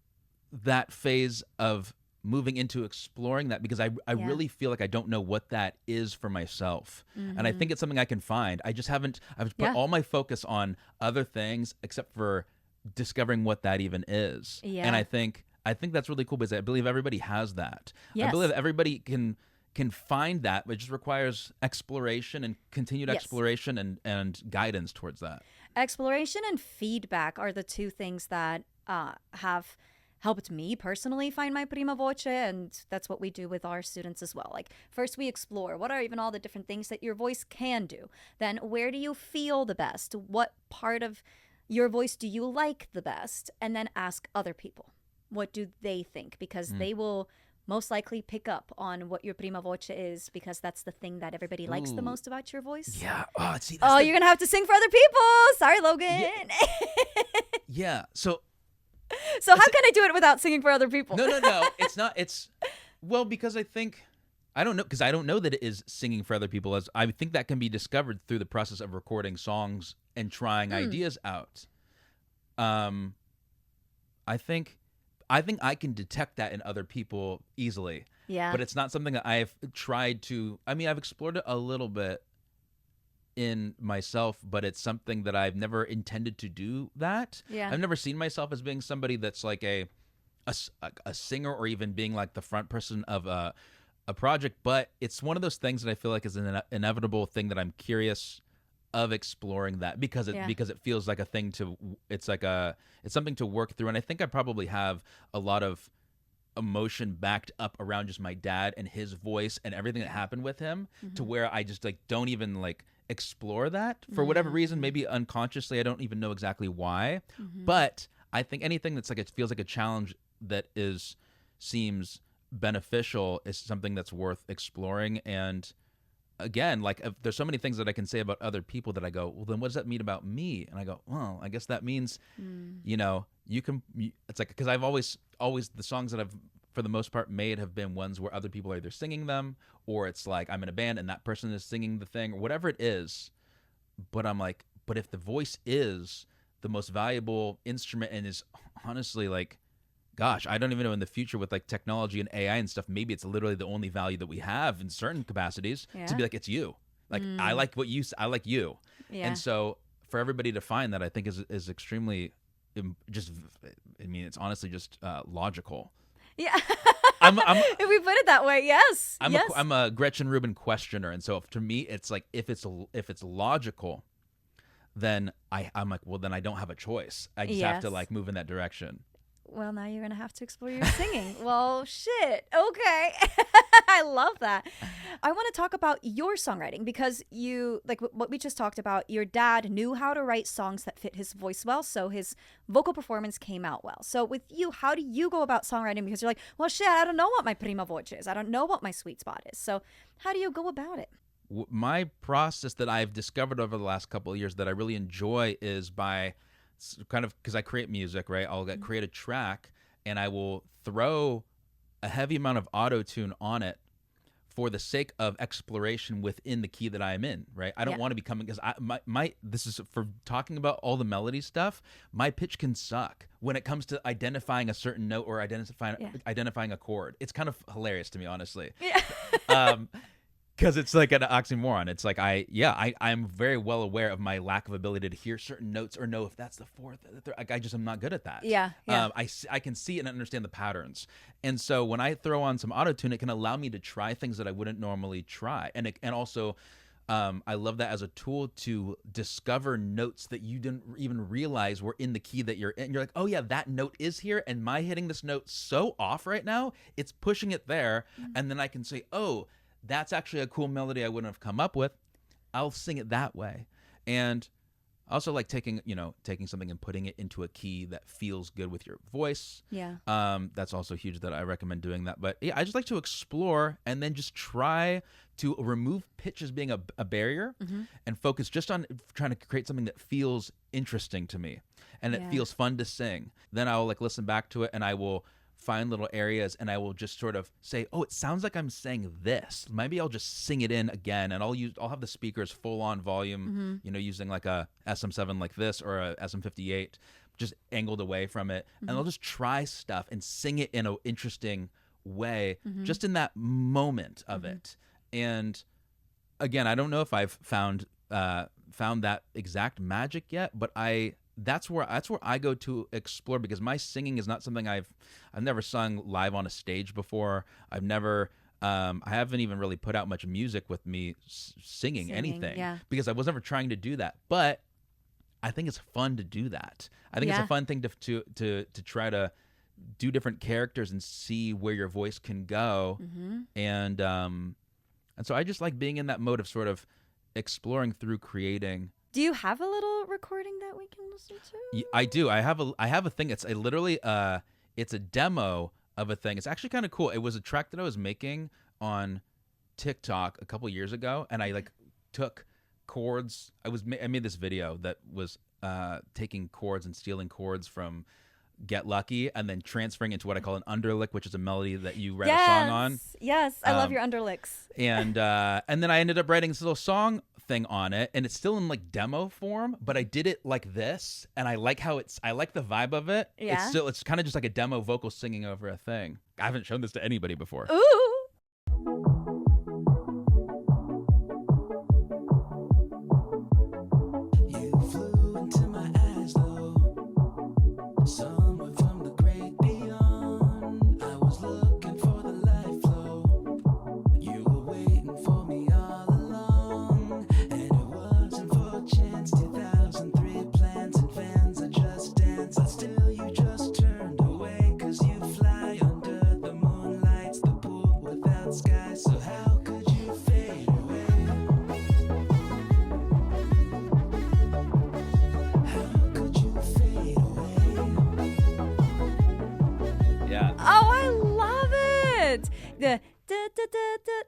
A: that phase of moving into exploring that, because I really feel like I don't know what that is for myself. And I think it's something I can find. I've put all my focus on other things except for discovering what that even is.
B: Yeah.
A: And I think that's really cool, because I believe everybody has that.
B: Yes.
A: I believe everybody can find that, but it just requires exploration and continued exploration and guidance towards that.
B: Exploration and feedback are the two things that have helped me personally find my prima voce, and that's what we do with our students as well. Like, first we explore what are even all the different things that your voice can do. Then where do you feel the best? What part of your voice do you like the best? And then ask other people, what do they think? Because they will most likely pick up on what your prima voce is, because that's the thing that everybody likes the most about your voice.
A: Yeah.
B: You're gonna have to sing for other people. Sorry, Logan.
A: Yeah. So
B: how can I do it without singing for other people?
A: No. It's not. It's because I don't know, because I don't know that it is singing for other people. As I think that can be discovered through the process of recording songs and trying ideas out. I think I can detect that in other people easily.
B: Yeah.
A: But it's not something that I've tried to. I mean, I've explored it a little bit in myself, but it's something that I've never intended to do that.
B: Yeah.
A: I've never seen myself as being somebody that's like a singer, or even being like the front person of a project. But it's one of those things that I feel like is an inevitable thing that I'm curious of exploring, that because it feels like a thing it's something to work through. And I think I probably have a lot of emotion backed up around just my dad and his voice and everything that happened with him, to where I just like don't even like explore that for whatever reason. Maybe unconsciously, I don't even know exactly why. But I think anything that's like, it feels like a challenge that seems beneficial is something that's worth exploring. And again, like, there's so many things that I can say about other people that I go, well, then what does that mean about me? And I go, well, I guess that means, it's like, because I've always the songs that I've for the most part made have been ones where other people are either singing them, or it's like I'm in a band and that person is singing the thing or whatever it is. But I'm like, but if the voice is the most valuable instrument and is honestly like, gosh, I don't even know in the future with like technology and AI and stuff, maybe it's literally the only value that we have in certain capacities to be like, it's you. Like, I like what you, I like you.
B: Yeah.
A: And so for everybody to find that, I think is extremely just, I mean, it's honestly just logical.
B: Yeah.
A: I'm
B: if we put it that way, yes.
A: I'm a Gretchen Rubin questioner. And so to me, it's like, if it's logical, then I'm like, well, then I don't have a choice. I just have to like move in that direction.
B: Well, now you're going to have to explore your singing. Well, shit. Okay. I love that. I want to talk about your songwriting because you, like what we just talked about, your dad knew how to write songs that fit his voice well, so his vocal performance came out well. So with you, how do you go about songwriting? Because you're like, well, shit, I don't know what my prima voce is. I don't know what my sweet spot is. So how do you go about it?
A: My process that I've discovered over the last couple of years that I really enjoy is by kind of, because I create music, right? I'll create a track and I will throw a heavy amount of auto-tune on it for the sake of exploration within the key that I am in, right? I don't want to be coming, because this is for talking about all the melody stuff. My pitch can suck when it comes to identifying a certain note or identifying a chord. It's kind of hilarious to me, honestly. Yeah. Because it's like an oxymoron. It's like I'm very well aware of my lack of ability to hear certain notes or know if that's the fourth. I just am not good at that.
B: Yeah.
A: I can see and understand the patterns, and so when I throw on some auto-tune, it can allow me to try things that I wouldn't normally try, and also I love that as a tool to discover notes that you didn't even realize were in the key that you're in. You're like, oh yeah, that note is here, and my hitting this note so off right now, it's pushing it there, and then I can say, oh, that's actually a cool melody I wouldn't have come up with. I'll sing it that way. And I also like taking something and putting it into a key that feels good with your voice.
B: Yeah.
A: That's also huge that I recommend doing that. But yeah, I just like to explore and then just try to remove pitch as being a barrier and focus just on trying to create something that feels interesting to me and it feels fun to sing. Then I'll like listen back to it and I will find little areas and I will just sort of say, oh, it sounds like I'm saying this. Maybe I'll just sing it in again, and I'll have the speakers full on volume, using like a SM7 like this or a SM58, just angled away from it, and I'll just try stuff and sing it in an interesting way, just in that moment of it. And again, I don't know if I've found that exact magic yet, but that's where I go to explore, because my singing is not something I've never sung live on a stage before. I've never I haven't even really put out much music with me singing anything, because I was never trying to do that. But I think it's fun to do that. I think it's a fun thing to try to do different characters and see where your voice can go. And so I just like being in that mode of sort of exploring through creating.
B: Do you have a little recording that we can listen to?
A: I do. I have a thing. It's literally it's a demo of a thing. It's actually kind of cool. It was a track that I was making on TikTok a couple years ago, and I like took chords. I made this video that was taking chords and stealing chords from Get Lucky and then transferring into what I call an underlick, which is a melody that you write a song on.
B: Yes, I love your underlicks.
A: And then I ended up writing this little song thing on it, and it's still in like demo form, but I did it like this, and I like the vibe of it.
B: Yeah.
A: It's kind of just like a demo vocal singing over a thing. I haven't shown this to anybody before.
B: Ooh.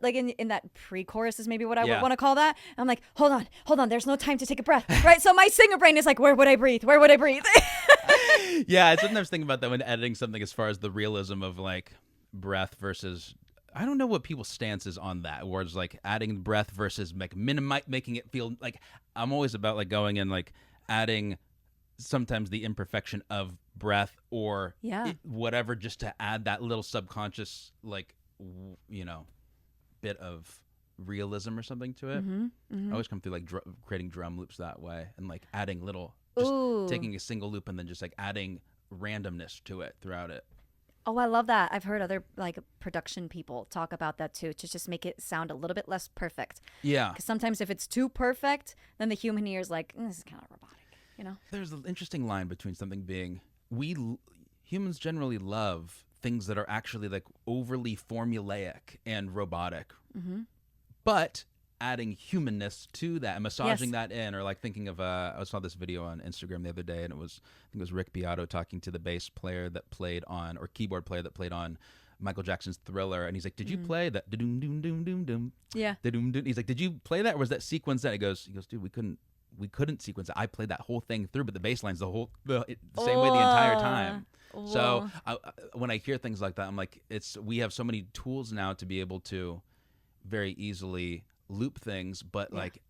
B: Like in that pre-chorus is maybe what I would want to call that. I'm like, hold on, there's no time to take a breath, right? So my singer brain is like, where would I breathe?
A: Yeah, I sometimes think about that when editing something as far as the realism of like breath versus. I don't know what people's stance is on that, where it's like adding breath versus like making it feel like. I'm always about like going and like adding sometimes the imperfection of breath or whatever, just to add that little subconscious like bit of realism or something to it. I always come through like creating drum loops that way, and like adding little, just taking a single loop and then just like adding randomness to it throughout it.
B: Oh, I love that. I've heard other like production people talk about that too, to just make it sound a little bit less perfect.
A: Yeah.
B: Because sometimes if it's too perfect, then the human ear is like, this is kind of robotic, you know?
A: There's an interesting line between something being, humans generally love things that are actually like overly formulaic and robotic. But adding humanness to that and massaging that in, or like thinking of I saw this video on Instagram the other day, and I think it was Rick Beato talking to the bass player that played on, or keyboard player that played on Michael Jackson's Thriller, and he's like, did you play that doom doom doom doom doom? Yeah. Doom doom. He's like, did you play that, or was that sequence that? He goes, dude, we couldn't sequence it. I played that whole thing through, but the bass line's the same way the entire time. So when I hear things like that, I'm like, we have so many tools now to be able to very easily loop things, but like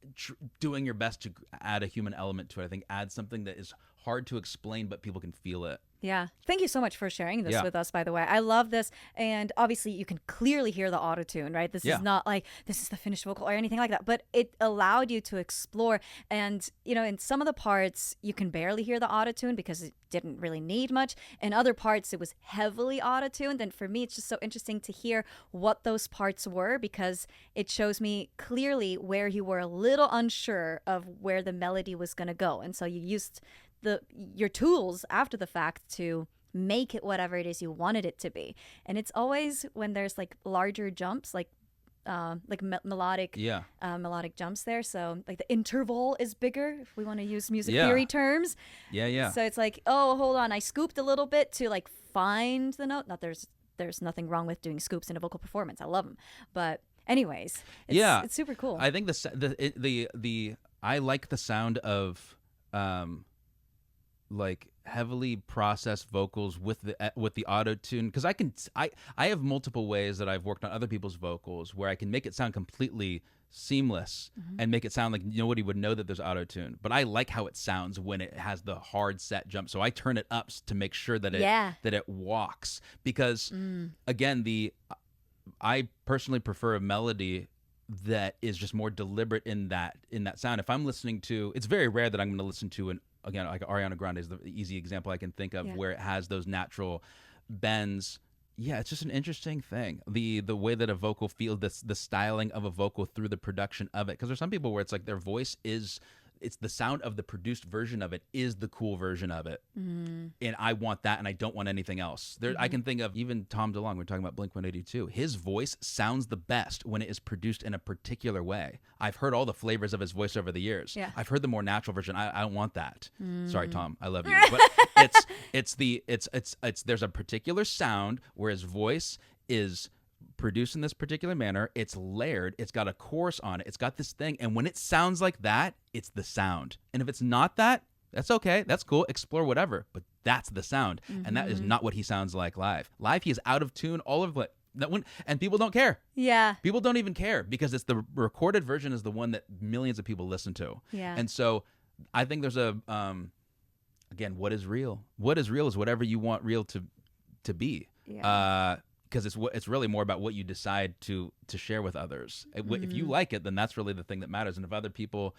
A: doing your best to add a human element to it. I think add something that is hard to explain, but people can feel it.
B: Yeah. Thank you so much for sharing this with us, by the way. I love this. And obviously you can clearly hear the auto-tune, right? This is not like, this is the finished vocal or anything like that, but it allowed you to explore. And, in some of the parts, you can barely hear the auto-tune because it didn't really need much. In other parts, it was heavily auto-tuned. And for me, it's just so interesting to hear what those parts were, because it shows me clearly where you were a little unsure of where the melody was going to go. And so you used your tools after the fact to make it whatever it is you wanted it to be. And it's always when there's like larger jumps, like melodic jumps there. So like the interval is bigger, if we want to use music theory terms. So it's like, oh, hold on, I scooped a little bit to like find the note. Not there's nothing wrong with doing scoops in a vocal performance. I love them, but anyways, it's super cool.
A: I think I like the sound of like heavily processed vocals with the auto tune, because I have multiple ways that I've worked on other people's vocals where I can make it sound completely seamless and make it sound like nobody would know that there's auto tune. But I like how it sounds when it has the hard set jump, so I turn it up to make sure that it walks, because again, I personally prefer a melody that is just more deliberate in that sound. If I'm listening to, it's very rare that I'm going to listen to again, like Ariana Grande is the easy example I can think of, where it has those natural bends. Yeah, it's just an interesting thing. The way that a vocal feels, the styling of a vocal through the production of it. Because there's some people where it's like their voice it's the sound of the produced version of it is the cool version of it. And I want that, and I don't want anything else. I can think of even Tom DeLonge, we're talking about Blink-182. His voice sounds the best when it is produced in a particular way. I've heard all the flavors of his voice over the years. I've heard the more natural version. I don't want that. Sorry, Tom, I love you. But there's a particular sound where his voice is produced in this particular manner. It's layered, it's got a chorus on it, it's got this thing, and when it sounds like that, it's the sound. And if it's not that, that's okay, that's cool, explore whatever, but that's the sound. And that is not what he sounds like live. He is out of tune all of it. And people don't care. People don't even care, because it's the recorded version is the one that millions of people listen to. And so I think there's again, what is real is whatever you want real to be. Because it's really more about what you decide to share with others. If you like it, then that's really the thing that matters. And if other people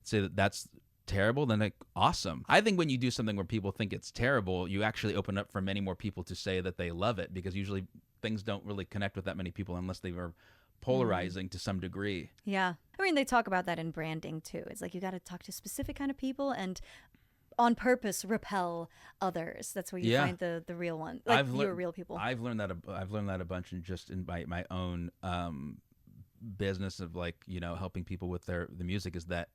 A: say that that's terrible, then like, awesome. I think when you do something where people think it's terrible, you actually open up for many more people to say that they love it, because usually things don't really connect with that many people unless they are polarizing to some degree. I mean, they talk about that in branding too. It's like you got to talk to specific kind of people and on purpose repel others. That's where you find the real one, like your real people. I've learned that a bunch in my own business of like, helping people with the music, is that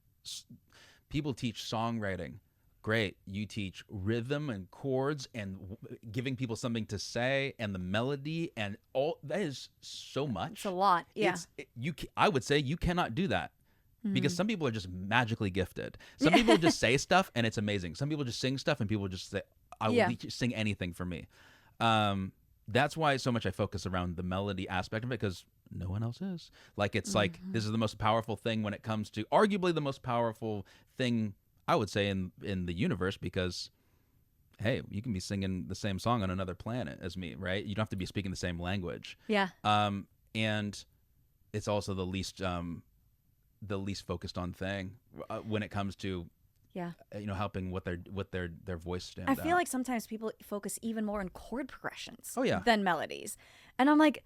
A: people teach songwriting. Great. You teach rhythm and chords and giving people something to say and the melody and all that is so much.
B: It's a lot.
A: I would say you cannot do that. Because some people are just magically gifted. Some people just say stuff and it's amazing. Some people just sing stuff and people just say, I will sing anything for me. That's why so much I focus around the melody aspect of it, because no one else is. Like, it's like, this is the most powerful thing when it comes to, arguably the most powerful thing, I would say, in the universe, because, hey, you can be singing the same song on another planet as me, right? You don't have to be speaking the same language.
B: Yeah.
A: And it's also the least focused on thing when it comes to, helping what their voice stand out.
B: I feel like sometimes people focus even more on chord progressions
A: than
B: melodies. And I'm like,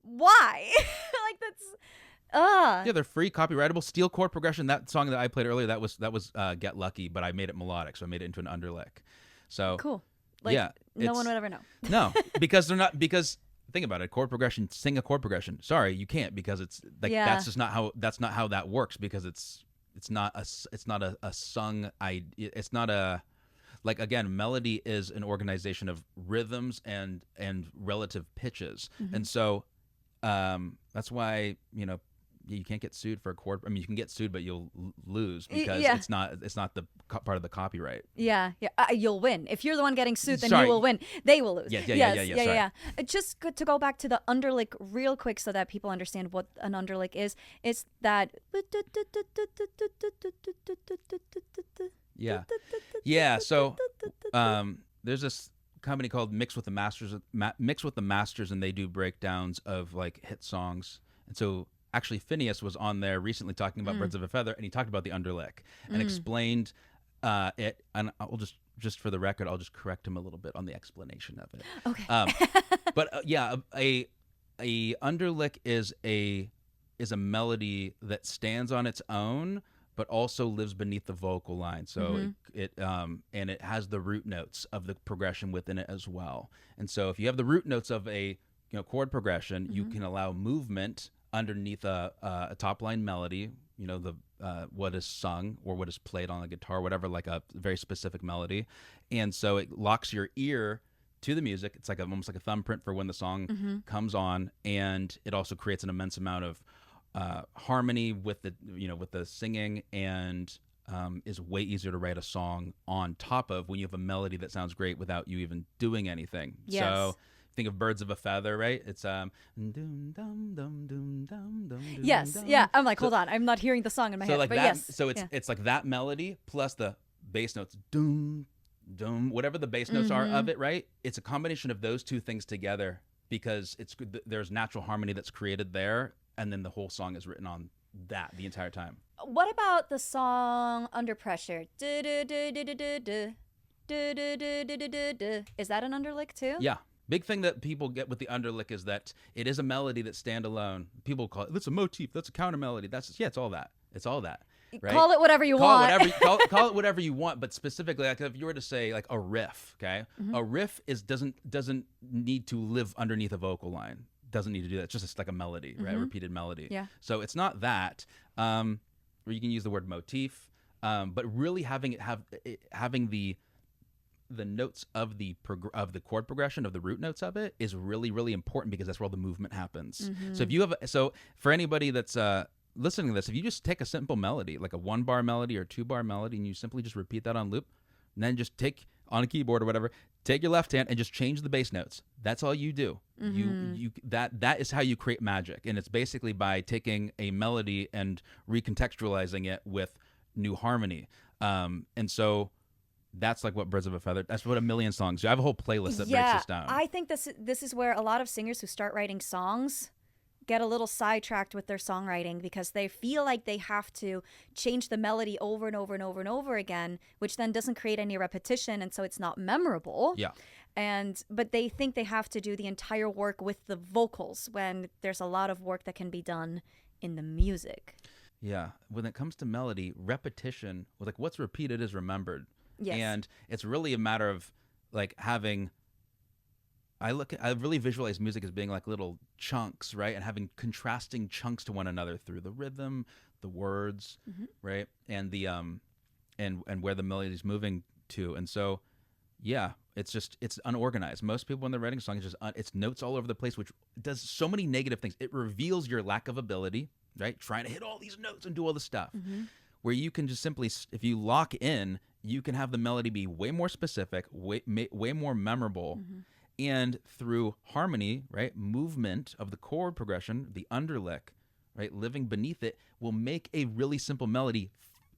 B: why? Like, that's
A: yeah, they're free, copyrightable. Steel chord progression. That song that I played earlier, that was Get Lucky, but I made it melodic, so I made it into an underlick. So
B: cool. Like, no one would ever know.
A: No, because they're not, because think about it, chord progression, sing a chord progression. Sorry, you can't, because it's like that's just not how that works, because it's not a sung it's not a, like, again, melody is an organization of rhythms and relative pitches. And so that's why, you can't get sued for a chord. I mean, you can get sued, but you'll lose, because it's not the part of the copyright.
B: Yeah. You'll win if you're the one getting sued. Then you will win. They will lose.
A: Yeah.
B: Just good to go back to the underlick real quick, so that people understand what an underlick is. It's that.
A: Yeah. So there's this company called Mix with the Masters, and they do breakdowns of like hit songs. And so actually Phineas was on there recently talking about Birds of a Feather, and he talked about the underlick and explained it. And I'll just for the record, I'll just correct him a little bit on the explanation of it.
B: Okay.
A: But a underlick is a melody that stands on its own, but also lives beneath the vocal line. So it has the root notes of the progression within it as well. And so if you have the root notes of a chord progression, you can allow movement underneath a top line melody, the what is sung or what is played on a guitar, whatever, like a very specific melody. And so it locks your ear to the music. It's like almost like a thumbprint for when the song comes on, and it also creates an immense amount of harmony with the singing, and is way easier to write a song on top of when you have a melody that sounds great without you even doing anything.
B: Yes.
A: So think of Birds of a Feather, right? It's
B: yes, yeah. I'm like, hold on, I'm not hearing the song in my head.
A: Like
B: but
A: that,
B: yes,
A: so it's like that melody plus the bass notes, doom, doom, whatever the bass notes are of it, right? It's a combination of those two things together, because there's natural harmony that's created there, and then the whole song is written on that the entire time.
B: What about the song Under Pressure? Is that an underlick too?
A: Yeah. Big thing that people get with the underlick is that it is a melody that stand alone. People call it, that's a motif, that's a counter melody. It's all that. It's all that. Right?
B: Call it whatever you want.
A: Call it whatever you want, but specifically, like if you were to say like a riff, okay? A riff doesn't need to live underneath a vocal line. Doesn't need to do that. It's just like a melody, right? Repeated melody.
B: Yeah.
A: So it's not that. Or you can use the word motif, but really having the notes of the chord progression of the root notes of it is really, really important, because that's where all the movement happens. So for anybody that's listening to this, if you just take a simple melody, like a 1-bar melody or 2-bar melody, and you simply just repeat that on loop, and then just take on a keyboard or whatever, take your left hand and just change the bass notes. That's all you do. That is how you create magic, and it's basically by taking a melody and recontextualizing it with new harmony. And so that's like what Birds of a Feather, that's what a million songs do. I have a whole playlist that breaks this down.
B: I think this is where a lot of singers who start writing songs get a little sidetracked with their songwriting, because they feel like they have to change the melody over and over and over and over again, which then doesn't create any repetition, and so it's not memorable.
A: Yeah.
B: But they think they have to do the entire work with the vocals, when there's a lot of work that can be done in the music.
A: Yeah. When it comes to melody, repetition, like what's repeated is remembered.
B: Yes.
A: And it's really a matter of like having, I really visualize music as being like little chunks, right? And having contrasting chunks to one another through the rhythm, the words, right? And the and where the melody is moving to. And so, yeah, it's unorganized. Most people when they're writing a song, it's notes all over the place, which does so many negative things. It reveals your lack of ability, right? Trying to hit all these notes and do all this stuff. Where you can just simply, if you lock in you can have the melody be way more specific, way more memorable. And through harmony, right, movement of the chord progression, the underlick, right, living beneath it will make a really simple melody.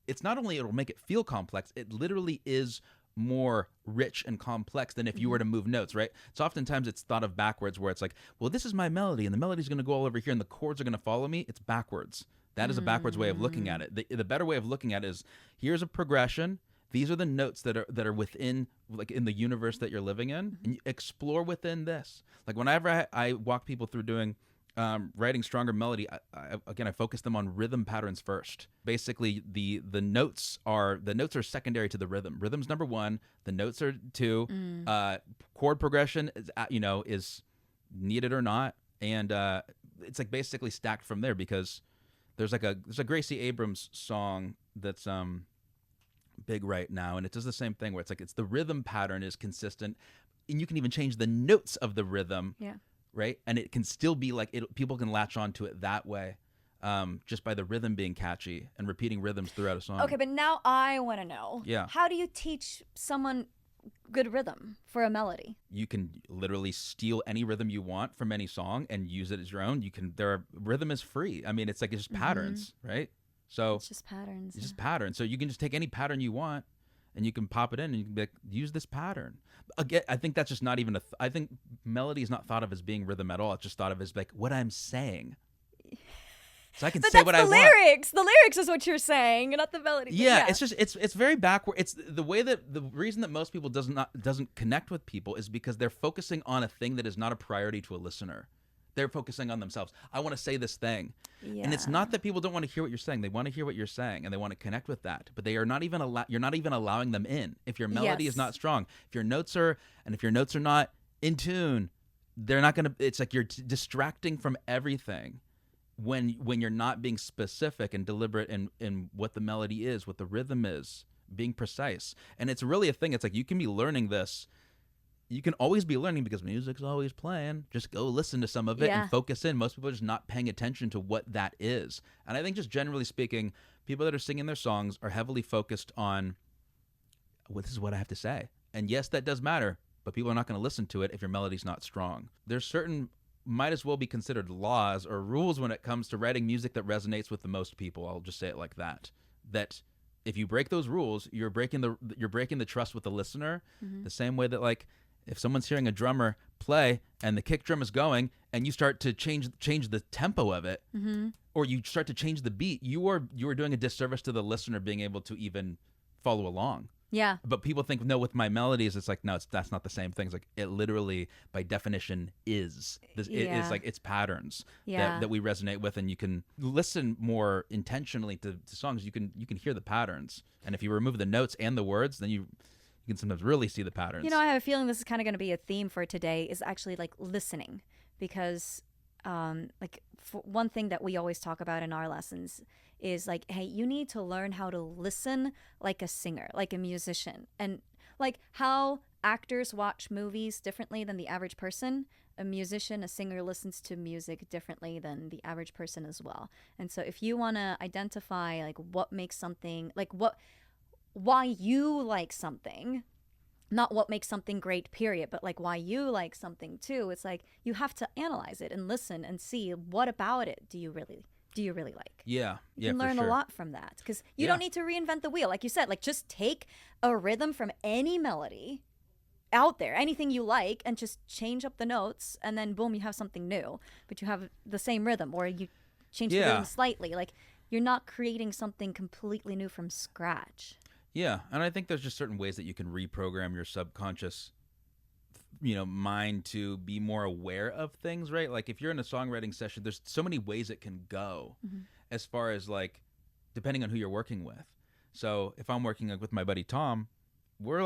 A: It's not only it'll make it feel complex, it literally is more rich and complex than if you were to move notes, right? So oftentimes it's thought of backwards, where it's like, well, this is my melody and the melody's going to go all over here and the chords are going to follow me. It's backwards. That is a backwards way of looking at it. The better way of looking at it is, here's a progression. These are the notes that are within, like, in the universe that you're living in, and you explore within this. Like, whenever I walk people through doing writing stronger melody, I focus them on rhythm patterns first. Basically, the notes are secondary to the rhythm. Rhythm's number one. The notes are two. Chord progression is needed or not, and it's like basically stacked from there, because there's a Gracie Abrams song that's big right now, and it does the same thing, where it's the rhythm pattern is consistent, and you can even change the notes of the rhythm.
B: Yeah.
A: Right, and it can still be like people can latch on to it that way, just by the rhythm being catchy and repeating rhythms throughout a song.
B: Okay, but now I want to know.
A: Yeah.
B: How do you teach someone good rhythm for a melody?
A: You can literally steal any rhythm you want from any song and use it as your own. Rhythm is free. I mean, it's just patterns, right? So
B: It's just patterns.
A: It's just patterns. So you can just take any pattern you want, and you can pop it in, and you can be like, use this pattern. Again, I think that's just not even I think melody is not thought of as being rhythm at all. It's just thought of as like what I'm saying. So I can say what I want.
B: But that's the lyrics. The lyrics is what you're saying, not the melody.
A: Yeah, it's just it's very backward. It's the way that the reason that most people doesn't connect with people is because they're focusing on a thing that is not a priority to a listener. They're focusing on themselves. I want to say this thing.
B: Yeah.
A: And it's not that people don't want to hear what you're saying. They want to hear what you're saying, and they want to connect with that. But they are not even you're not even allowing them in. If your melody is not strong, if your notes are not in tune, they're not going to, it's like you're distracting from everything when you're not being specific and deliberate in what the melody is, what the rhythm is, being precise. And it's really a thing. It's like you can be learning this. You can always be learning because music's always playing. Just go listen to some of it and focus in. Most people are just not paying attention to what that is. And I think just generally speaking, people that are singing their songs are heavily focused on, well, this is what I have to say. And yes, that does matter, but people are not going to listen to it if your melody's not strong. There's certain, might as well be considered laws or rules when it comes to writing music that resonates with the most people. I'll just say it like that. That if you break those rules, you're breaking the trust with the listener. The same way that, like, if someone's hearing a drummer play and the kick drum is going and you start to change the tempo of it, or you start to change the beat, you are doing a disservice to the listener being able to even follow along.
B: Yeah.
A: But people think, no, with my melodies, it's like, no, that's not the same thing. It's like, it literally, by definition, is. It's like, it's patterns that we resonate with, and you can listen more intentionally to songs. You can hear the patterns. And if you remove the notes and the words, then you can sometimes really see the patterns.
B: I have a feeling this is kind of going to be a theme for today, is actually like listening, because one thing that we always talk about in our lessons is like, hey, you need to learn how to listen like a singer, like a musician, and like how actors watch movies differently than the average person. A musician, a singer listens to music differently than the average person as well. And so if you want to identify like what makes something, like why you like something, not what makes something great, period, but like why you like something too. It's like you have to analyze it and listen and see what about it do you really like.
A: Yeah,
B: you can learn a lot from that, because you don't need to reinvent the wheel. Like you said, like just take a rhythm from any melody out there, anything you like, and just change up the notes, and then boom, you have something new, but you have the same rhythm, or you change the rhythm slightly. Like you're not creating something completely new from scratch.
A: Yeah, and I think there's just certain ways that you can reprogram your subconscious, mind to be more aware of things, right? Like if you're in a songwriting session, there's so many ways it can go, as far as like, depending on who you're working with. So if I'm working with my buddy Tom, we're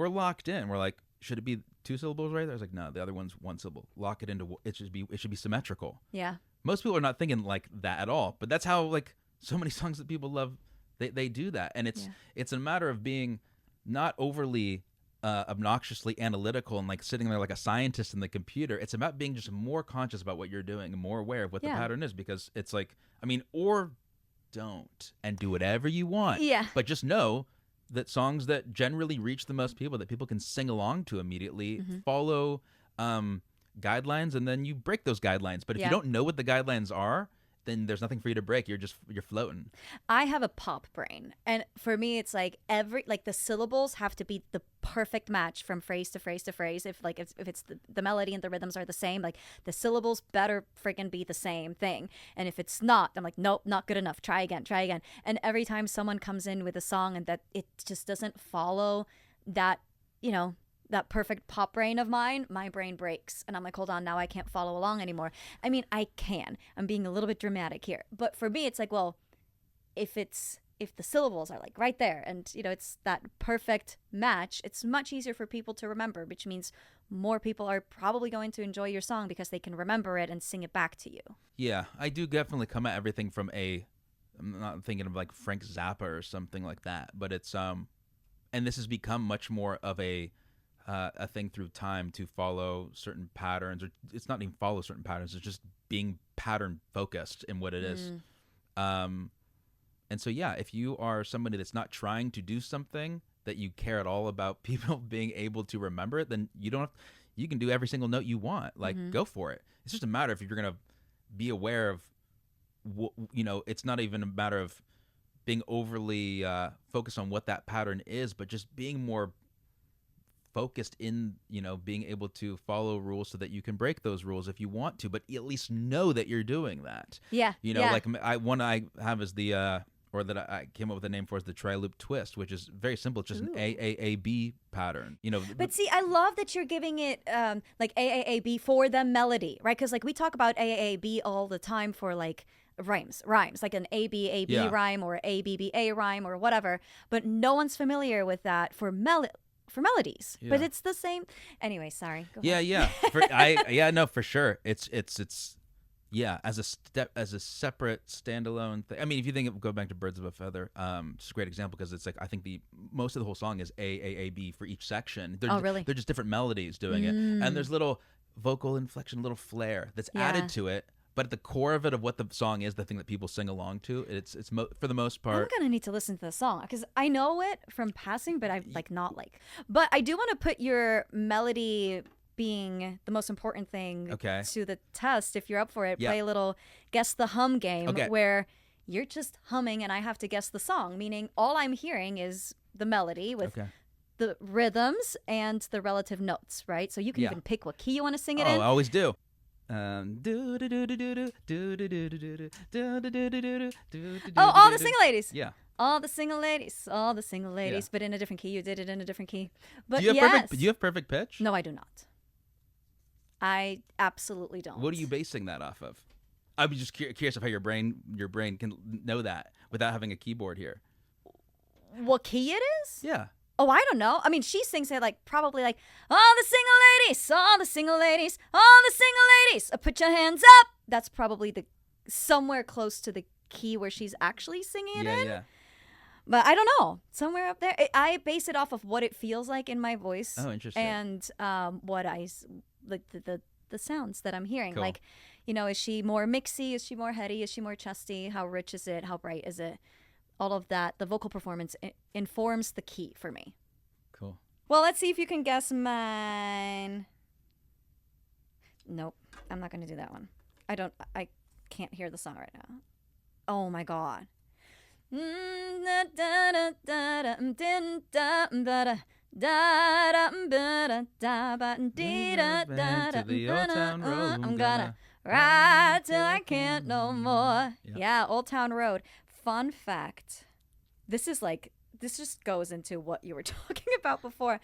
A: locked in. We're like, should it be 2 syllables right there? I was like, no, the other one's 1 syllable. Lock it into, it should be symmetrical.
B: Yeah.
A: Most people are not thinking like that at all, but that's how like so many songs that people love. They do that, and it's a matter of being not overly obnoxiously analytical and like sitting there like a scientist in the computer. It's about being just more conscious about what you're doing and more aware of what the pattern is, because it's like, or don't, and do whatever you want.
B: Yeah.
A: But just know that songs that generally reach the most people, that people can sing along to immediately,
B: Mm-hmm.
A: follow guidelines, and then you break those guidelines. But if you don't know what the guidelines are, then there's nothing for you to break. You're floating.
B: I have a pop brain, and for me it's like the syllables have to be the perfect match from phrase to phrase to phrase. If it's the melody and the rhythms are the same, like the syllables better freaking be the same thing. And if it's not, I'm like, nope, not good enough, try again. And every time someone comes in with a song and that it just doesn't follow that, that perfect pop brain of mine, my brain breaks. And I'm like, hold on, now I can't follow along anymore. I mean, I can. I'm being a little bit dramatic here. But for me, it's like, well, if the syllables are like right there and, it's that perfect match, it's much easier for people to remember, which means more people are probably going to enjoy your song because they can remember it and sing it back to you.
A: Yeah, I do definitely come at everything from I'm not thinking of like Frank Zappa or something like that, but it's, and this has become much more of a thing through time to follow certain patterns, or it's not even follow certain patterns, it's just being pattern focused in what it is. And so, yeah, if you are somebody that's not trying to do something that you care at all about people being able to remember it, then you can do every single note you want. Like, go for it. It's just a matter of if you're going to be aware of, it's not even a matter of being overly focused on what that pattern is, but just being more focused in, being able to follow rules so that you can break those rules if you want to, but at least know that you're doing that.
B: Yeah.
A: Like one I have is the, or that I came up with a name for is the tri-loop twist, which is very simple. It's just an AAAB pattern,
B: But see, I love that you're giving it like AAAB for the melody, right? Because like we talk about AAAB all the time for like rhymes, like an ABAB rhyme or ABBA rhyme or whatever, but no one's familiar with that for melodies. But it's the same. Anyway, sorry. Go ahead.
A: No, for sure. It's as a separate standalone thing. I mean, if you go back to Birds of a Feather, it's a great example because it's like I think most of the whole song is AAAB for each section.
B: Really?
A: They're just different melodies doing it, and there's little vocal inflection, little flair that's added to it. But at the core of it, of what the song is, the thing that people sing along to, it's for the most part.
B: I'm gonna need to listen to the song because I know it from passing, but I But I do want to put your melody being the most important thing to the test. If you're up for it, play a little guess the hum game where you're just humming and I have to guess the song. Meaning all I'm hearing is the melody with the rhythms and the relative notes, right? So you can even pick what key you want to sing it in.
A: I always do.
B: Oh, all the single ladies.
A: Yeah.
B: All the single ladies, but in a different key. You did it in a different key. But
A: do you have perfect pitch?
B: No, I do not. I absolutely don't.
A: What are you basing that off of? I'm just curious of how your brain can know that without having a keyboard here.
B: What key it is?
A: Yeah.
B: Oh, I don't know. I mean, she sings it probably like, all the single ladies, all the single ladies, all the single ladies, put your hands up. That's probably somewhere close to the key where she's actually singing it in. Yeah. But I don't know. Somewhere up there. I base it off of what it feels like in my voice.
A: Oh, interesting.
B: And what the sounds that I'm hearing.
A: Cool.
B: Like, is she more mixy? Is she more heady? Is she more chesty? How rich is it? How bright is it? All of that, the vocal performance informs the key for me.
A: Cool.
B: Well, let's see if you can guess mine. Nope, I'm not going to do that one. I can't hear the song right now. Oh my God. Went to the Old Town Road. I'm gonna ride till I can't no more. Yeah, Old Town Road. Fun fact, this just goes into what you were talking about before.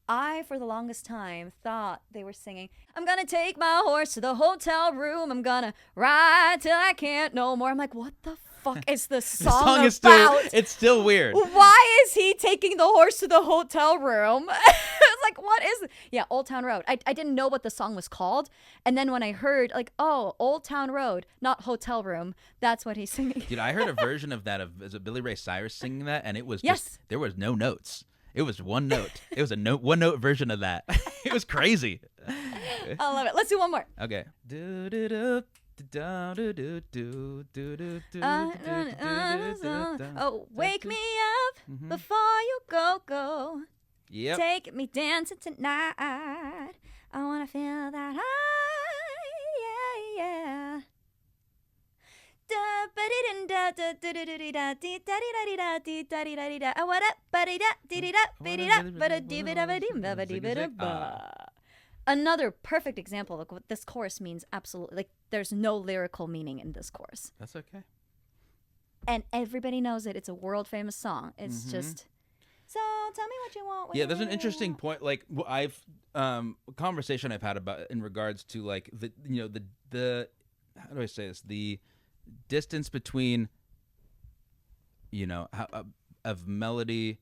B: I, for the longest time, thought they were singing, I'm gonna take my horse to the hotel room, I'm gonna ride till I can't no more. I'm like, what the fuck is the song about?
A: It's still weird.
B: Why is he taking the horse to the hotel room? It's like, what is it? Yeah, Old Town Road. I didn't know what the song was called. And then when I heard, Old Town Road, not hotel room, that's what he's singing.
A: Dude, I heard a version of that is it Billy Ray Cyrus singing that? And it was just, there was no notes. It was one note. It was a one note version of that. It was crazy.
B: I love it. Let's do one more.
A: Okay.
B: Oh, wake me up before you go.
A: Yep.
B: Take me dancing tonight. I wanna feel that high, yeah. Another perfect example of what this chorus means. Absolutely, like there's no lyrical meaning in this chorus,
A: That's okay.
B: and everybody knows it. It's a world famous song. It's just so. Tell me what you want.
A: Yeah, there's an interesting point. Like I've a conversation I've had about in regards to like the how do I say this, the distance between of melody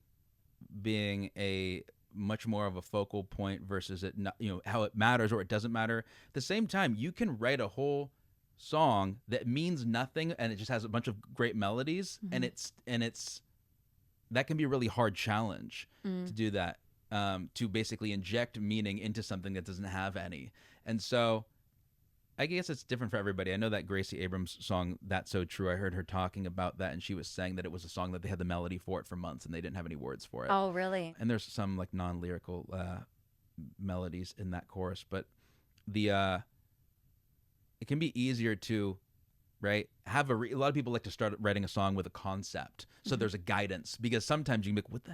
A: being a much more of a focal point versus it not, how it matters or it doesn't matter. At the same time, you can write a whole song that means nothing and it just has a bunch of great melodies, and it's that can be a really hard challenge to do that, to basically inject meaning into something that doesn't have any. And so I guess it's different for everybody. I know that Gracie Abrams song, That's So True, I heard her talking about that, and she was saying that it was a song that they had the melody for it for months and they didn't have any words for it.
B: Oh, really?
A: And there's some like non-lyrical melodies in that chorus, but it can be easier to have a lot of people like to start writing a song with a concept, so there's a guidance, because sometimes you can be like,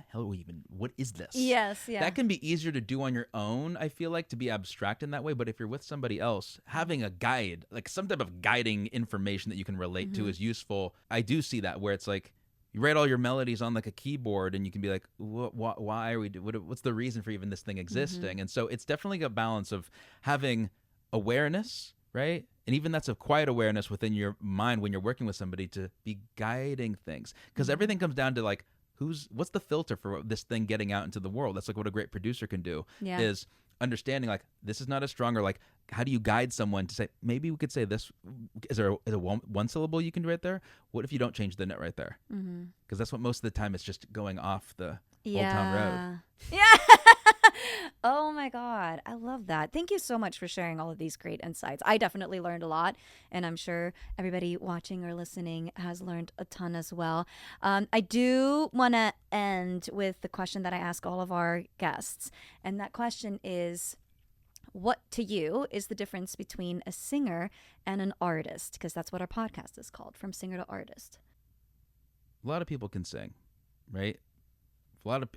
A: what is this?
B: Yes, yeah.
A: That can be easier to do on your own, I feel like, to be abstract in that way. But if you're with somebody else, having a guide, like some type of guiding information that you can relate to, is useful. I do see that, where it's like you write all your melodies on like a keyboard and you can be like, why are we what's the reason for even this thing existing? And so it's definitely a balance of having awareness, right? And even that's a quiet awareness within your mind when you're working with somebody, to be guiding things. Because everything comes down to like, what's the filter for this thing getting out into the world? That's like what a great producer can do, is understanding like, this is not as strong, or like, how do you guide someone to say, maybe we could say this, is there a one syllable you can do right there? What if you don't change the note right there? Because that's what most of the time it's just going off the Old Town Road.
B: Yeah. Oh my God. I love that. Thank you so much for sharing all of these great insights. I definitely learned a lot, and I'm sure everybody watching or listening has learned a ton as well. I do want to end with the question that I ask all of our guests. And that question is, what to you is the difference between a singer and an artist? Because that's what our podcast is called, From Singer to Artist.
A: A lot of people can sing, right?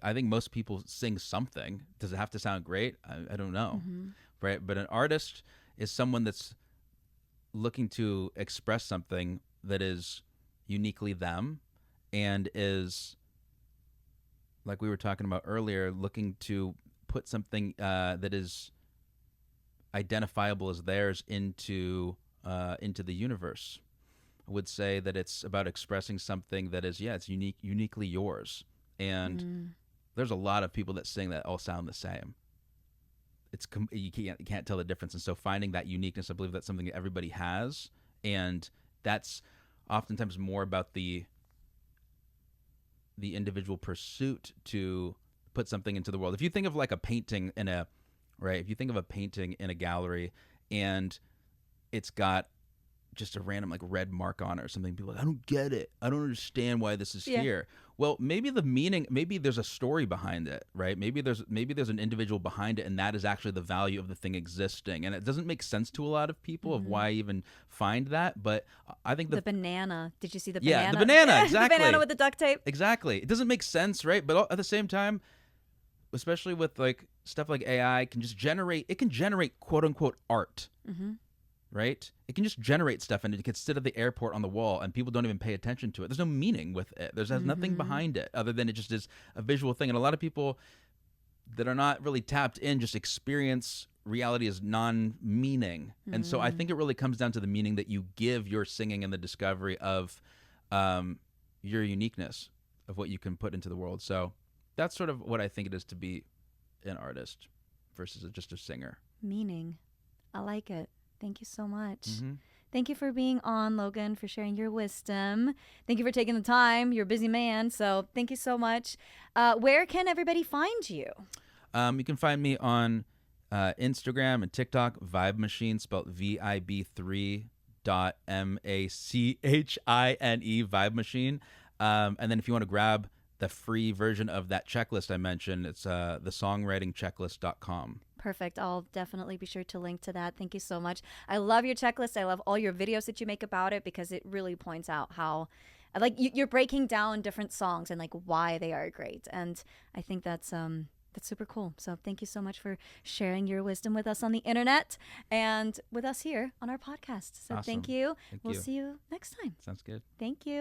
A: I think most people sing something. Does it have to sound great? I don't know, right? But an artist is someone that's looking to express something that is uniquely them, and is, like we were talking about earlier, looking to put something that is identifiable as theirs into the universe. I would say that it's about expressing something that is, it's uniquely yours. And there's a lot of people that sing that all sound the same. You can't tell the difference. And so finding that uniqueness, I believe that's something that everybody has, and that's oftentimes more about the individual pursuit to put something into the world. If you think of like a painting if you think of a painting in a gallery and it's got just a random like red mark on it or something, people are like, I don't get it. I don't understand why this is here. Well, maybe the meaning, maybe there's a story behind it, right? Maybe there's an individual behind it, and that is actually the value of the thing existing. And it doesn't make sense to a lot of people of why I even find that. But I think
B: the banana. Did you see the banana?
A: Yeah, the banana, exactly.
B: The banana with the duct tape.
A: Exactly. It doesn't make sense, right? But at the same time, especially with like stuff like AI, it can generate quote unquote art. Right? It can just generate stuff, and it can sit at the airport on the wall and people don't even pay attention to it. There's no meaning with it. There's nothing behind it other than it just is a visual thing. And a lot of people that are not really tapped in just experience reality as non-meaning. And so I think it really comes down to the meaning that you give your singing and the discovery of your uniqueness of what you can put into the world. So that's sort of what I think it is to be an artist versus just a singer.
B: Meaning. I like it. Thank you so much. Thank you for being on, Logan, for sharing your wisdom. Thank you for taking the time. You're a busy man, so thank you so much. Where can everybody find you?
A: You can find me on Instagram and TikTok, Vibe Machine, spelled VIB3. Vibe Machine. And then if you want to grab the free version of that checklist I mentioned, it's the songwritingchecklist.com.
B: Perfect. I'll definitely be sure to link to that. Thank you so much. I love your checklist. I love all your videos that you make about it, because it really points out how, like, you're breaking down different songs and like why they are great. And I think that's super cool. So thank you so much for sharing your wisdom with us on the internet and with us here on our podcast. So
A: Awesome.
B: thank you.
A: Thank
B: We'll
A: you.
B: see you next time.
A: Sounds good.
B: Thank you.